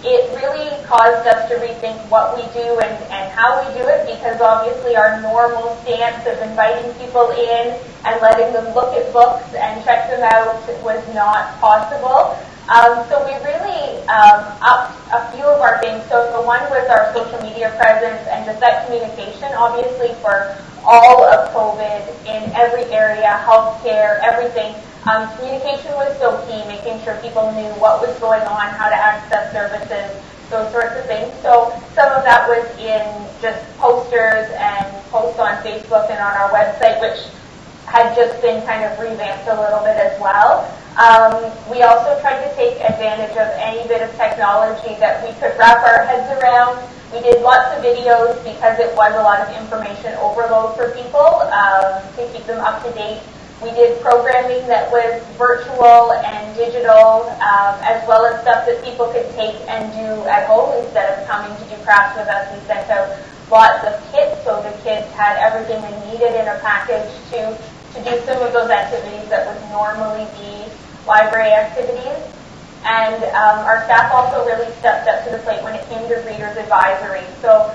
It really caused us to rethink what we do and how we do it, because obviously our normal stance of inviting people in and letting them look at books and check them out was not possible. So we really upped a few of our things. So the one was our social media presence and just that communication, obviously for all of COVID in every area, healthcare, everything. Communication was so key, making sure people knew what was going on, how to access services, those sorts of things. So some of that was in just posters and posts on Facebook and on our website, which had just been kind of revamped a little bit as well. We also tried to take advantage of any bit of technology that we could wrap our heads around. We did lots of videos because it was a lot of information overload for people to keep them up to date. We did programming that was virtual and digital, as well as stuff that people could take and do at home instead of coming to do crafts with us. We sent out lots of kits, so the kids had everything they needed in a package to do some of those activities that would normally be library activities. And our staff also really stepped up to the plate when it came to readers advisory. So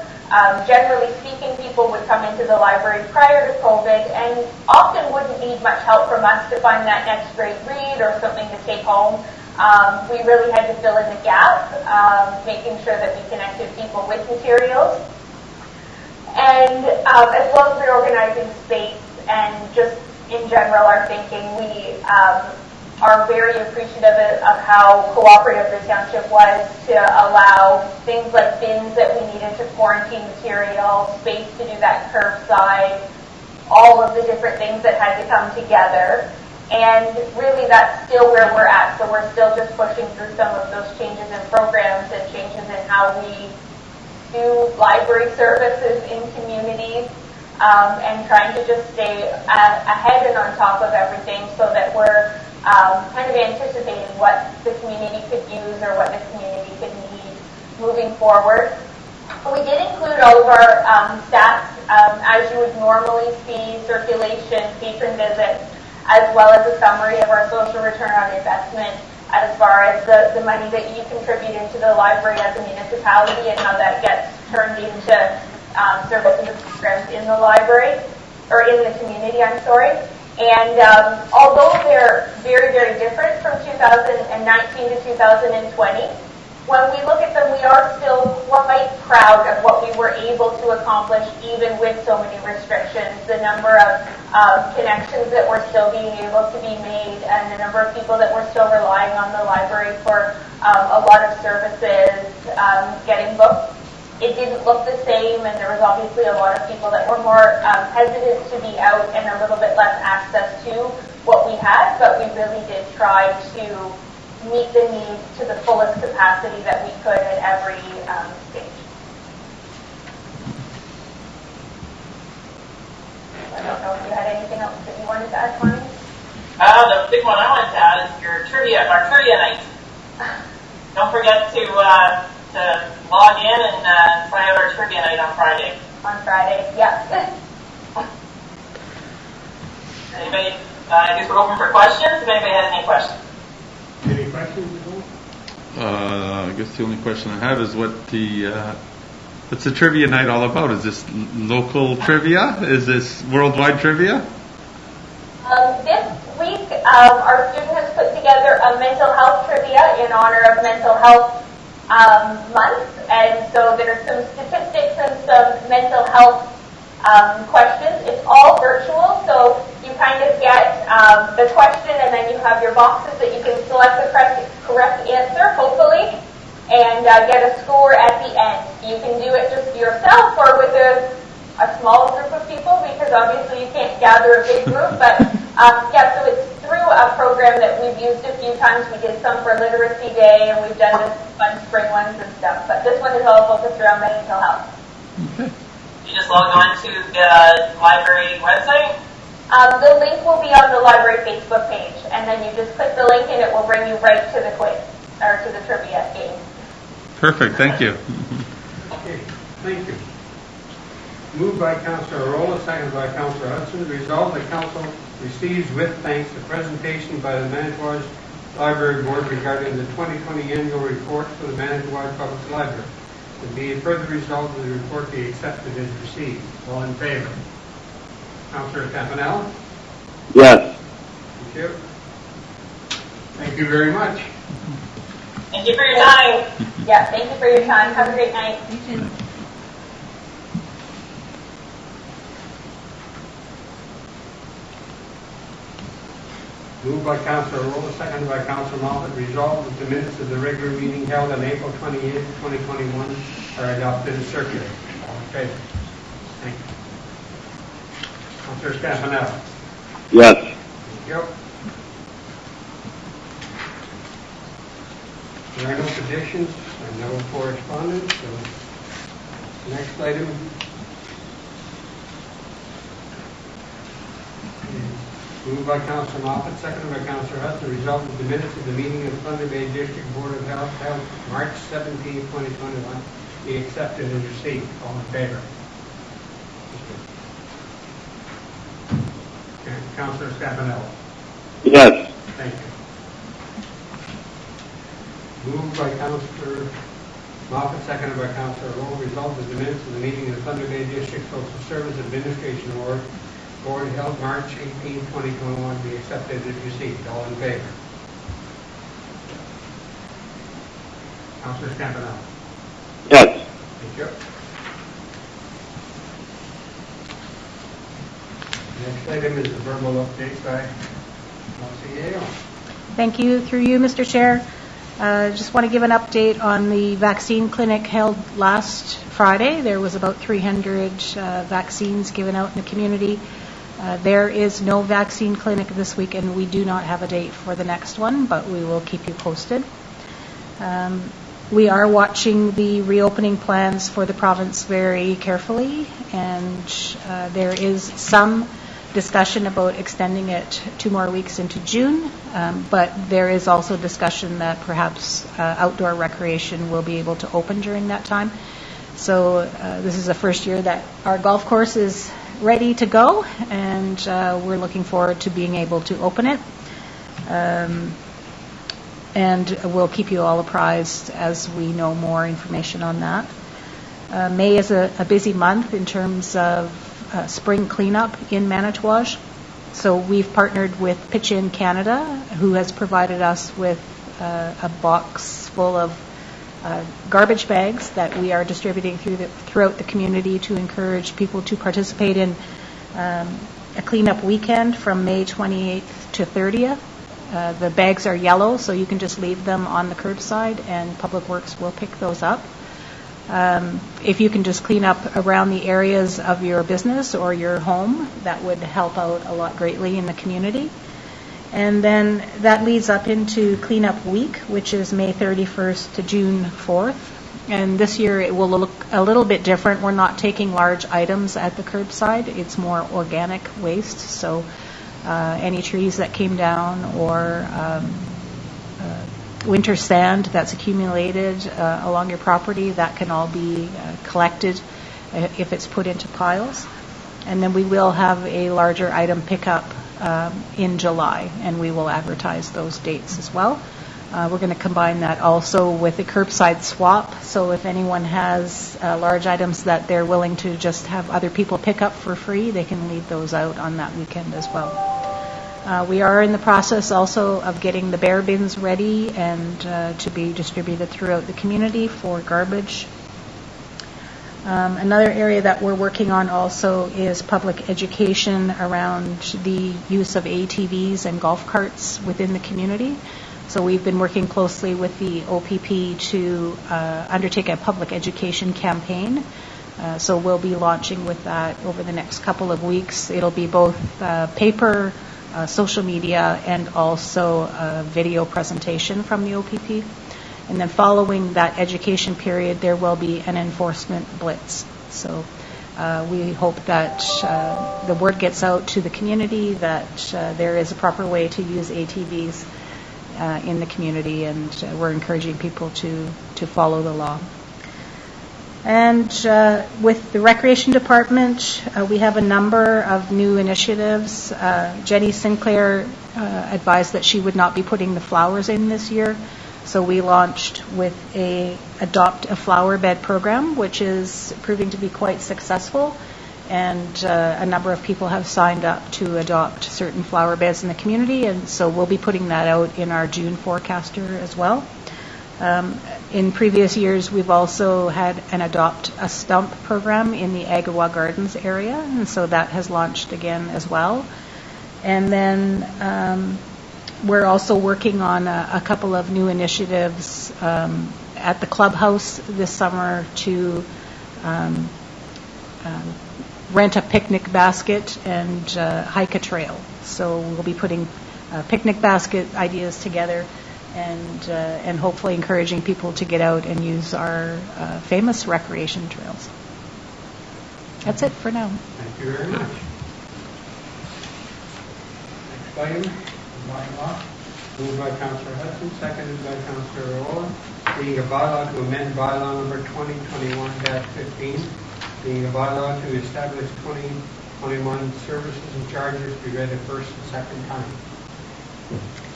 generally speaking, people would come into the library prior to COVID and often wouldn't need much help from us to find that next great read or something to take home. We really had to fill in the gap, making sure that we connected people with materials. And as well as reorganizing space and just in general our thinking, we are very appreciative of how cooperative the township was to allow things like bins that we needed to quarantine material, space to do that curbside, all of the different things that had to come together. And really that's still where we're at. So we're still just pushing through some of those changes in programs and changes in how we do library services in communities, and trying to just stay ahead and on top of everything so that we're kind of anticipating what the community could use or what the community could need moving forward. We did include all of our stats as you would normally see: circulation, patron visits, as well as a summary of our social return on investment as far as the money that you contribute into the library as a municipality and how that gets turned into services and programs in the library, or in the community, I'm sorry. And although they're very, very different from 2019 to 2020, when we look at them, we are still quite proud of what we were able to accomplish even with so many restrictions. The number of connections that we're still being able to be made and the number of people that we're still relying on the library for a lot of services getting booked. It didn't look the same, and there was obviously a lot of people that were more hesitant to be out and a little bit less access to what we had, but we really did try to meet the needs to the fullest capacity that we could at every stage. I don't know if you had anything else that you wanted to add, Connie? The big one I wanted to add is our trivia night. Don't forget to log in and try out our trivia night on Friday. On Friday, yeah. Anybody? I guess we're open for questions. If anybody has any questions. Any questions? I guess the only question I have is what's the trivia night all about? Is this local trivia? Is this worldwide trivia? This week, our student has put together a mental health trivia in honor of Mental Health Month, and so there's some statistics and some mental health questions. It's all virtual, so you kind of get the question, and then you have your boxes that you can select the correct answer, hopefully, and get a score at the end. You can do it just yourself or with a small group of people, because obviously you can't gather a big group, but so it's through a program that we've used a few times. We did some for Literacy Day, and we've done this fun spring ones and stuff, but this one is all focused around mental health. Okay. You just log on to the library website? The link will be on the library Facebook page, and then you just click the link and it will bring you right to the quiz, or to the trivia game. Perfect, thank you. Okay, thank you. Moved by Councillor Arola, seconded by Councillor Hudson. Resolved that Council receives with thanks the presentation by the Manitowoc Library Board regarding the 2020 annual report for the Manitowoc Public Library. To be a further result of the report be accepted as received. All in favor? Councillor Campanella? Yes. Thank you. Thank you very much. Thank you for your time. Yeah, thank you for your time. Have a great night. You too. Moved by Councillor Arola, seconded by Councillor Moffat. Resolved that the minutes of the regular meeting held on April 28, 2021 are adopted as circulated. All in favor? Thank you. Councillor Campanella? Yes. Thank you. There are no petitions and no correspondence, so next item is moved by Councillor Moffat, seconded by Councillor Hudson. Resolved that the minutes of the meeting of Thunder Bay District Board of Health held March 17, 2021 be accepted and received. All in favor? Okay. Councillor Campanella? Yes. Thank you. Moved by Councillor Moffat, seconded by Councillor Rowe. Resolved that the minutes of the meeting of the Thunder Bay District Social Service Administration Board held March 18, 2021 be accepted as received. All in favor? Councillor Campanella? Yes. Thank you. Next item is a verbal update by Councilor. Thank you. Through you, Mr. Chair. Just want to give an update on the vaccine clinic held last Friday. There was about 300 vaccines given out in the community. There is no vaccine clinic this week, and we do not have a date for the next one, but we will keep you posted. We are watching the reopening plans for the province very carefully, and there is some discussion about extending it 2 more weeks into June, but there is also discussion that perhaps outdoor recreation will be able to open during that time. So this is the first year that our golf course is ready to go, and we're looking forward to being able to open it. And we'll keep you all apprised as we know more information on that. May is a busy month in terms of spring cleanup in Manitowoc. So we've partnered with Pitch In Canada, who has provided us with a box full of garbage bags that we are distributing throughout the community to encourage people to participate in a cleanup weekend from May 28th to 30th. The bags are yellow, so you can just leave them on the curbside, and Public Works will pick those up. If you can just clean up around the areas of your business or your home, that would help out a lot greatly in the community. And then that leads up into Cleanup Week, which is May 31st to June 4th. And this year it will look a little bit different. We're not taking large items at the curbside. It's more organic waste. So any trees that came down or winter sand that's accumulated along your property, that can all be collected if it's put into piles. And then we will have a larger item pickup in July, and we will advertise those dates as well. We're going to combine that also with a curbside swap, so if anyone has large items that they're willing to just have other people pick up for free, they can leave those out on that weekend as well. We are in the process also of getting the bear bins ready and to be distributed throughout the community for garbage. Another area that we're working on also is public education around the use of ATVs and golf carts within the community. So we've been working closely with the OPP to undertake a public education campaign. So we'll be launching with that over the next couple of weeks. It'll be both paper, social media, and also a video presentation from the OPP. And then following that education period, there will be an enforcement blitz. So we hope that the word gets out to the community that there is a proper way to use ATVs in the community, and we're encouraging people to follow the law. And with the Recreation Department, we have a number of new initiatives. Jenny Sinclair advised that she would not be putting the flowers in this year. So we launched with a Adopt a Flower Bed program, which is proving to be quite successful. And a number of people have signed up to adopt certain flower beds in the community. And so we'll be putting that out in our June forecaster as well. In previous years, we've also had an Adopt a Stump program in the Agawa Gardens area, and so that has launched again as well. And then we're also working on a couple of new initiatives at the clubhouse this summer to rent a picnic basket and hike a trail. So we'll be putting picnic basket ideas together and hopefully encouraging people to get out and use our famous recreation trails. That's it for now. Thank you very much. Next item, bylaw, moved by Councillor Hudson, seconded by Councillor Rowland, being a bylaw to amend bylaw number 2021-15, being a bylaw to establish 2021 services and charges to be read a first and second time.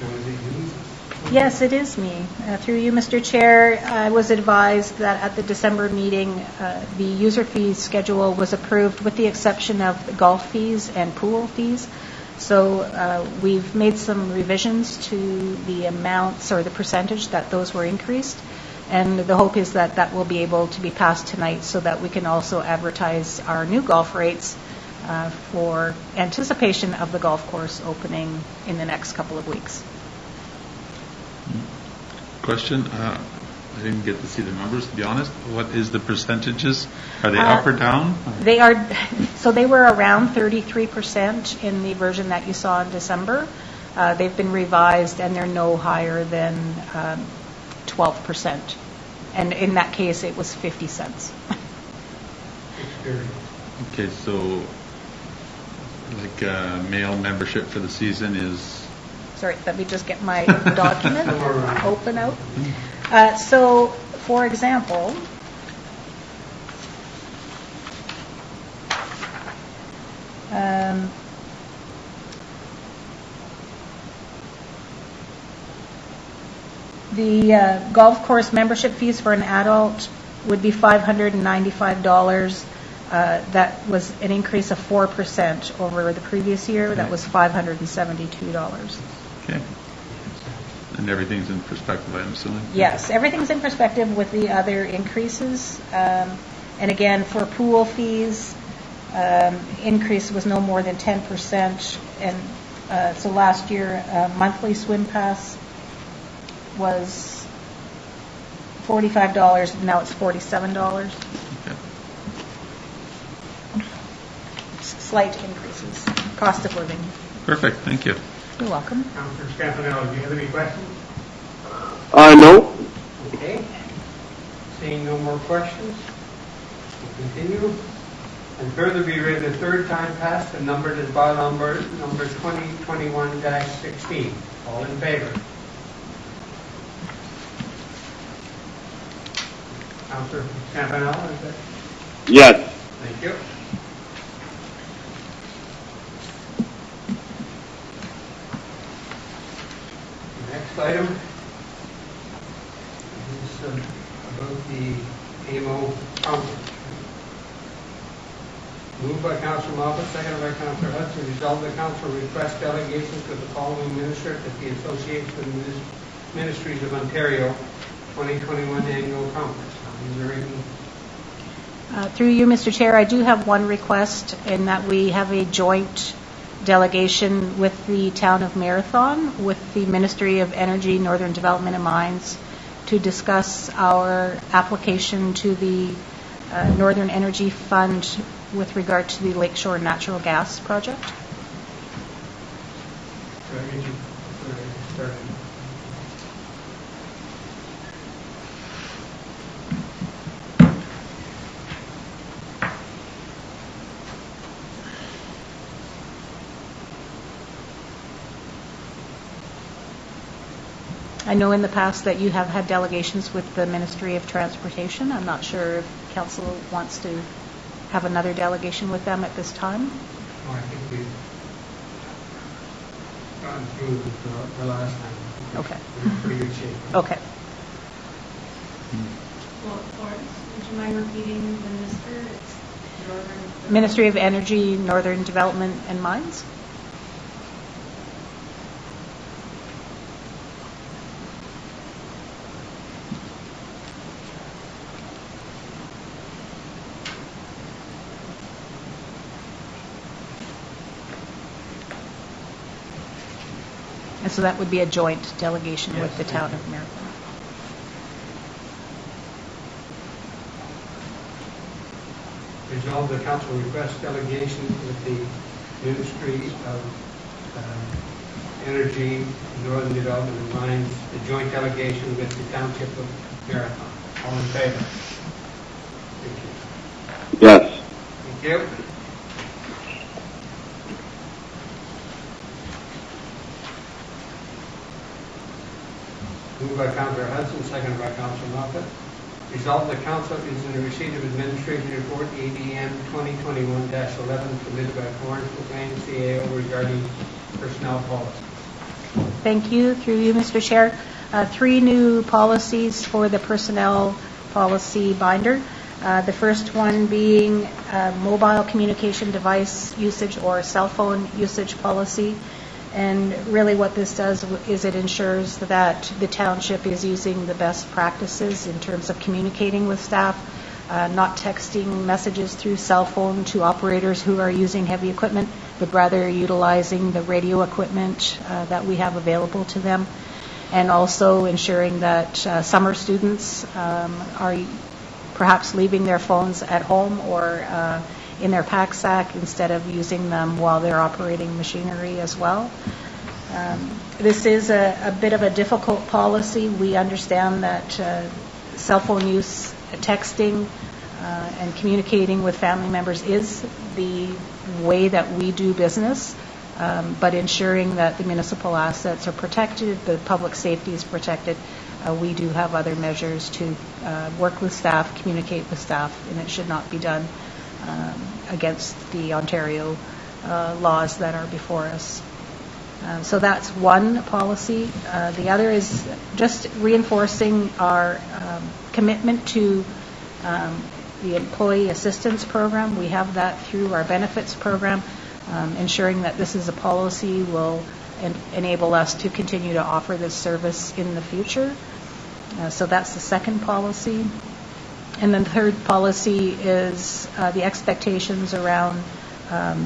So is it you? Yes, it is me. Through you, Mr. Chair, I was advised that at the December meeting, the user fees schedule was approved with the exception of the golf fees and pool fees. So we've made some revisions to the amounts or the percentage that those were increased. And the hope is that that will be able to be passed tonight so that we can also advertise our new golf rates for anticipation of the golf course opening in the next couple of weeks. Question. I didn't get to see the numbers, to be honest. What is the percentages? Are they up or down? They are. So they were around 33% in the version that you saw in December. They've been revised, and they're no higher than 12%. And in that case, it was 50 cents. Okay, so like male membership for the season is... Sorry, let me just get my document open out. So, for example, the golf course membership fees for an adult would be $595. That was an increase of 4% over the previous year. That was $572. Okay. And everything's in perspective, I'm assuming? Yes, everything's in perspective with the other increases. And again, for pool fees, increase was no more than 10%. And so last year, monthly swim pass was $45. Now it's $47. Okay. Slight increases. Cost of living. Perfect. Thank you. You're welcome. Councillor Scampanello, do you have any questions? No. Okay. Seeing no more questions, we'll continue. And further be read the third time passed and numbered as bylaw number 2021-16. All in favor? Councillor Scampanello, is that? Yes. Thank you. Next item is about the AMO conference. Moved by Councillor Moffat, seconded by Councillor Hudson. Resolved that Council request delegations to the following minister at the Association of Ministries of Ontario 2021 Annual Conference. Is there any? Through you, Mr. Chair, I do have one request in that we have a joint delegation with the town of Marathon, with the Ministry of Energy, Northern Development and Mines, to discuss our application to the Northern Energy Fund with regard to the Lakeshore Natural Gas Project. I know in the past that you have had delegations with the Ministry of Transportation. I'm not sure if Council wants to have another delegation with them at this time. Oh, I think we've gone through the last time. Okay. We're in pretty good shape. Okay. Well, Florence, would you mind repeating the minister? It's Northern... Ministry of Energy, Northern Development and Mines. And so that would be a joint delegation with the town of Marathon. Resolved the council request delegation with the Ministry of Energy, Northern Development and Mines, the joint delegation with the Township of Marathon. All in favor? Thank you. Yes. Thank you. Moved by Councillor Hudson, seconded by Councillor Moffat. Resolved the Council is in the receipt of Administration Report ADM 2021-11 submitted by Florence McLean, CAO, regarding personnel policies. Thank you. Through you, Mr. Chair. 3 new policies for the personnel policy binder. The first one being mobile communication device usage or cell phone usage policy. And really what this does is it ensures that the township is using the best practices in terms of communicating with staff not texting messages through cell phone to operators who are using heavy equipment, but rather utilizing the radio equipment that we have available to them, and also ensuring that summer students are perhaps leaving their phones at home or in their pack sack instead of using them while they're operating machinery as well. This is a bit of a difficult policy. We understand that cell phone use, texting, and communicating with family members is the way that we do business, but ensuring that the municipal assets are protected, the public safety is protected. We do have other measures to work with staff, communicate with staff, and it should not be done against the Ontario laws that are before us. So that's one policy. The other is just reinforcing our commitment to the Employee Assistance Program. We have that through our benefits program, ensuring that this is a policy will enable us to continue to offer this service in the future. So that's the second policy. And then the third policy is the expectations around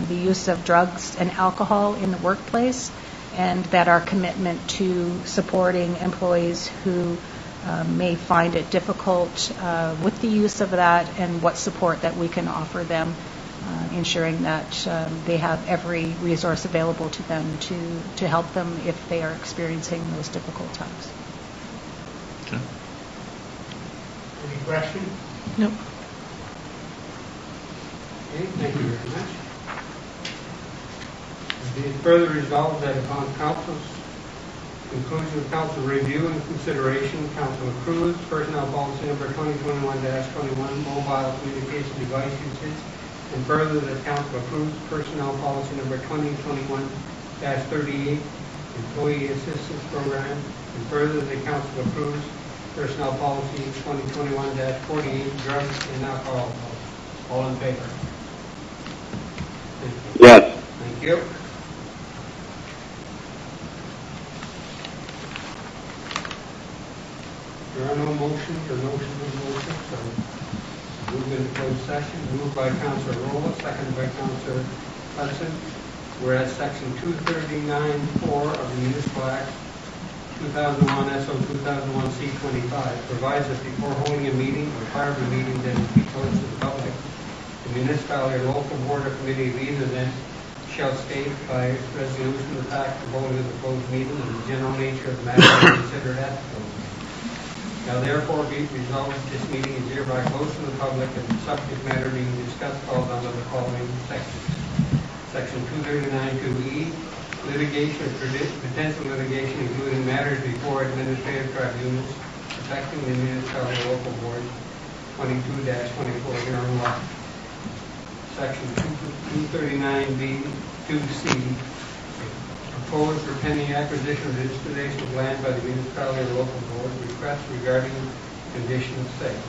the use of drugs and alcohol in the workplace, and that our commitment to supporting employees who may find it difficult with the use of that, and what support that we can offer them, ensuring that they have every resource available to them to help them if they are experiencing those difficult times. Okay. Any questions? Nope. Okay, thank you very much. Be it further resolved that upon Council's conclusion of Council review and consideration, Council approves Personnel Policy Number 2021-21, Mobile Communication Device Usage, and further that Council approves Personnel Policy Number 2021-38, Employee Assistance Program, and further that Council approves Personnel Policy 2021-48, Drugs and Alcohol Policy. All in favor? Thank you. Yes. Thank you. There are no motions or motions, so move into closed session. Moved by Councilor Rolla, seconded by Councilor Hudson. Whereas Section 239(4) of the Municipal Act 2001 SO 2001C25 provides that before holding a meeting or prior to a meeting that is to be closed to the public, the municipality or local board or committee of either then shall state by resolution the fact of holding the closed meeting and the general nature of the matter considered at the closed meeting. Now therefore be it resolved that this meeting is hereby closed to the public and the subject matter being discussed falls under the following sections. Section 239(2)(e), litigation or potential litigation including matters before administrative tribunals affecting the municipality or local board, 22-24 hearing law. Section 239(b)(2)(c), proposed for pending acquisition or disposition of land by the municipality or local board, requests regarding condition of sale.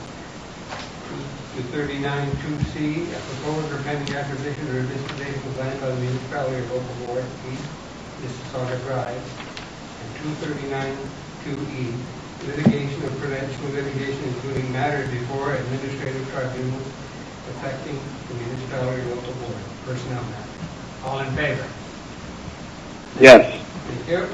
239(2)(c), a proposed or pending acquisition or disposition of land by the municipality or local board, East Mississauga Drive. And 239(2)(e), litigation or prudential litigation including matters before administrative tribunals affecting the municipality or local board, personnel matters. All in favor? Yes. Thank you.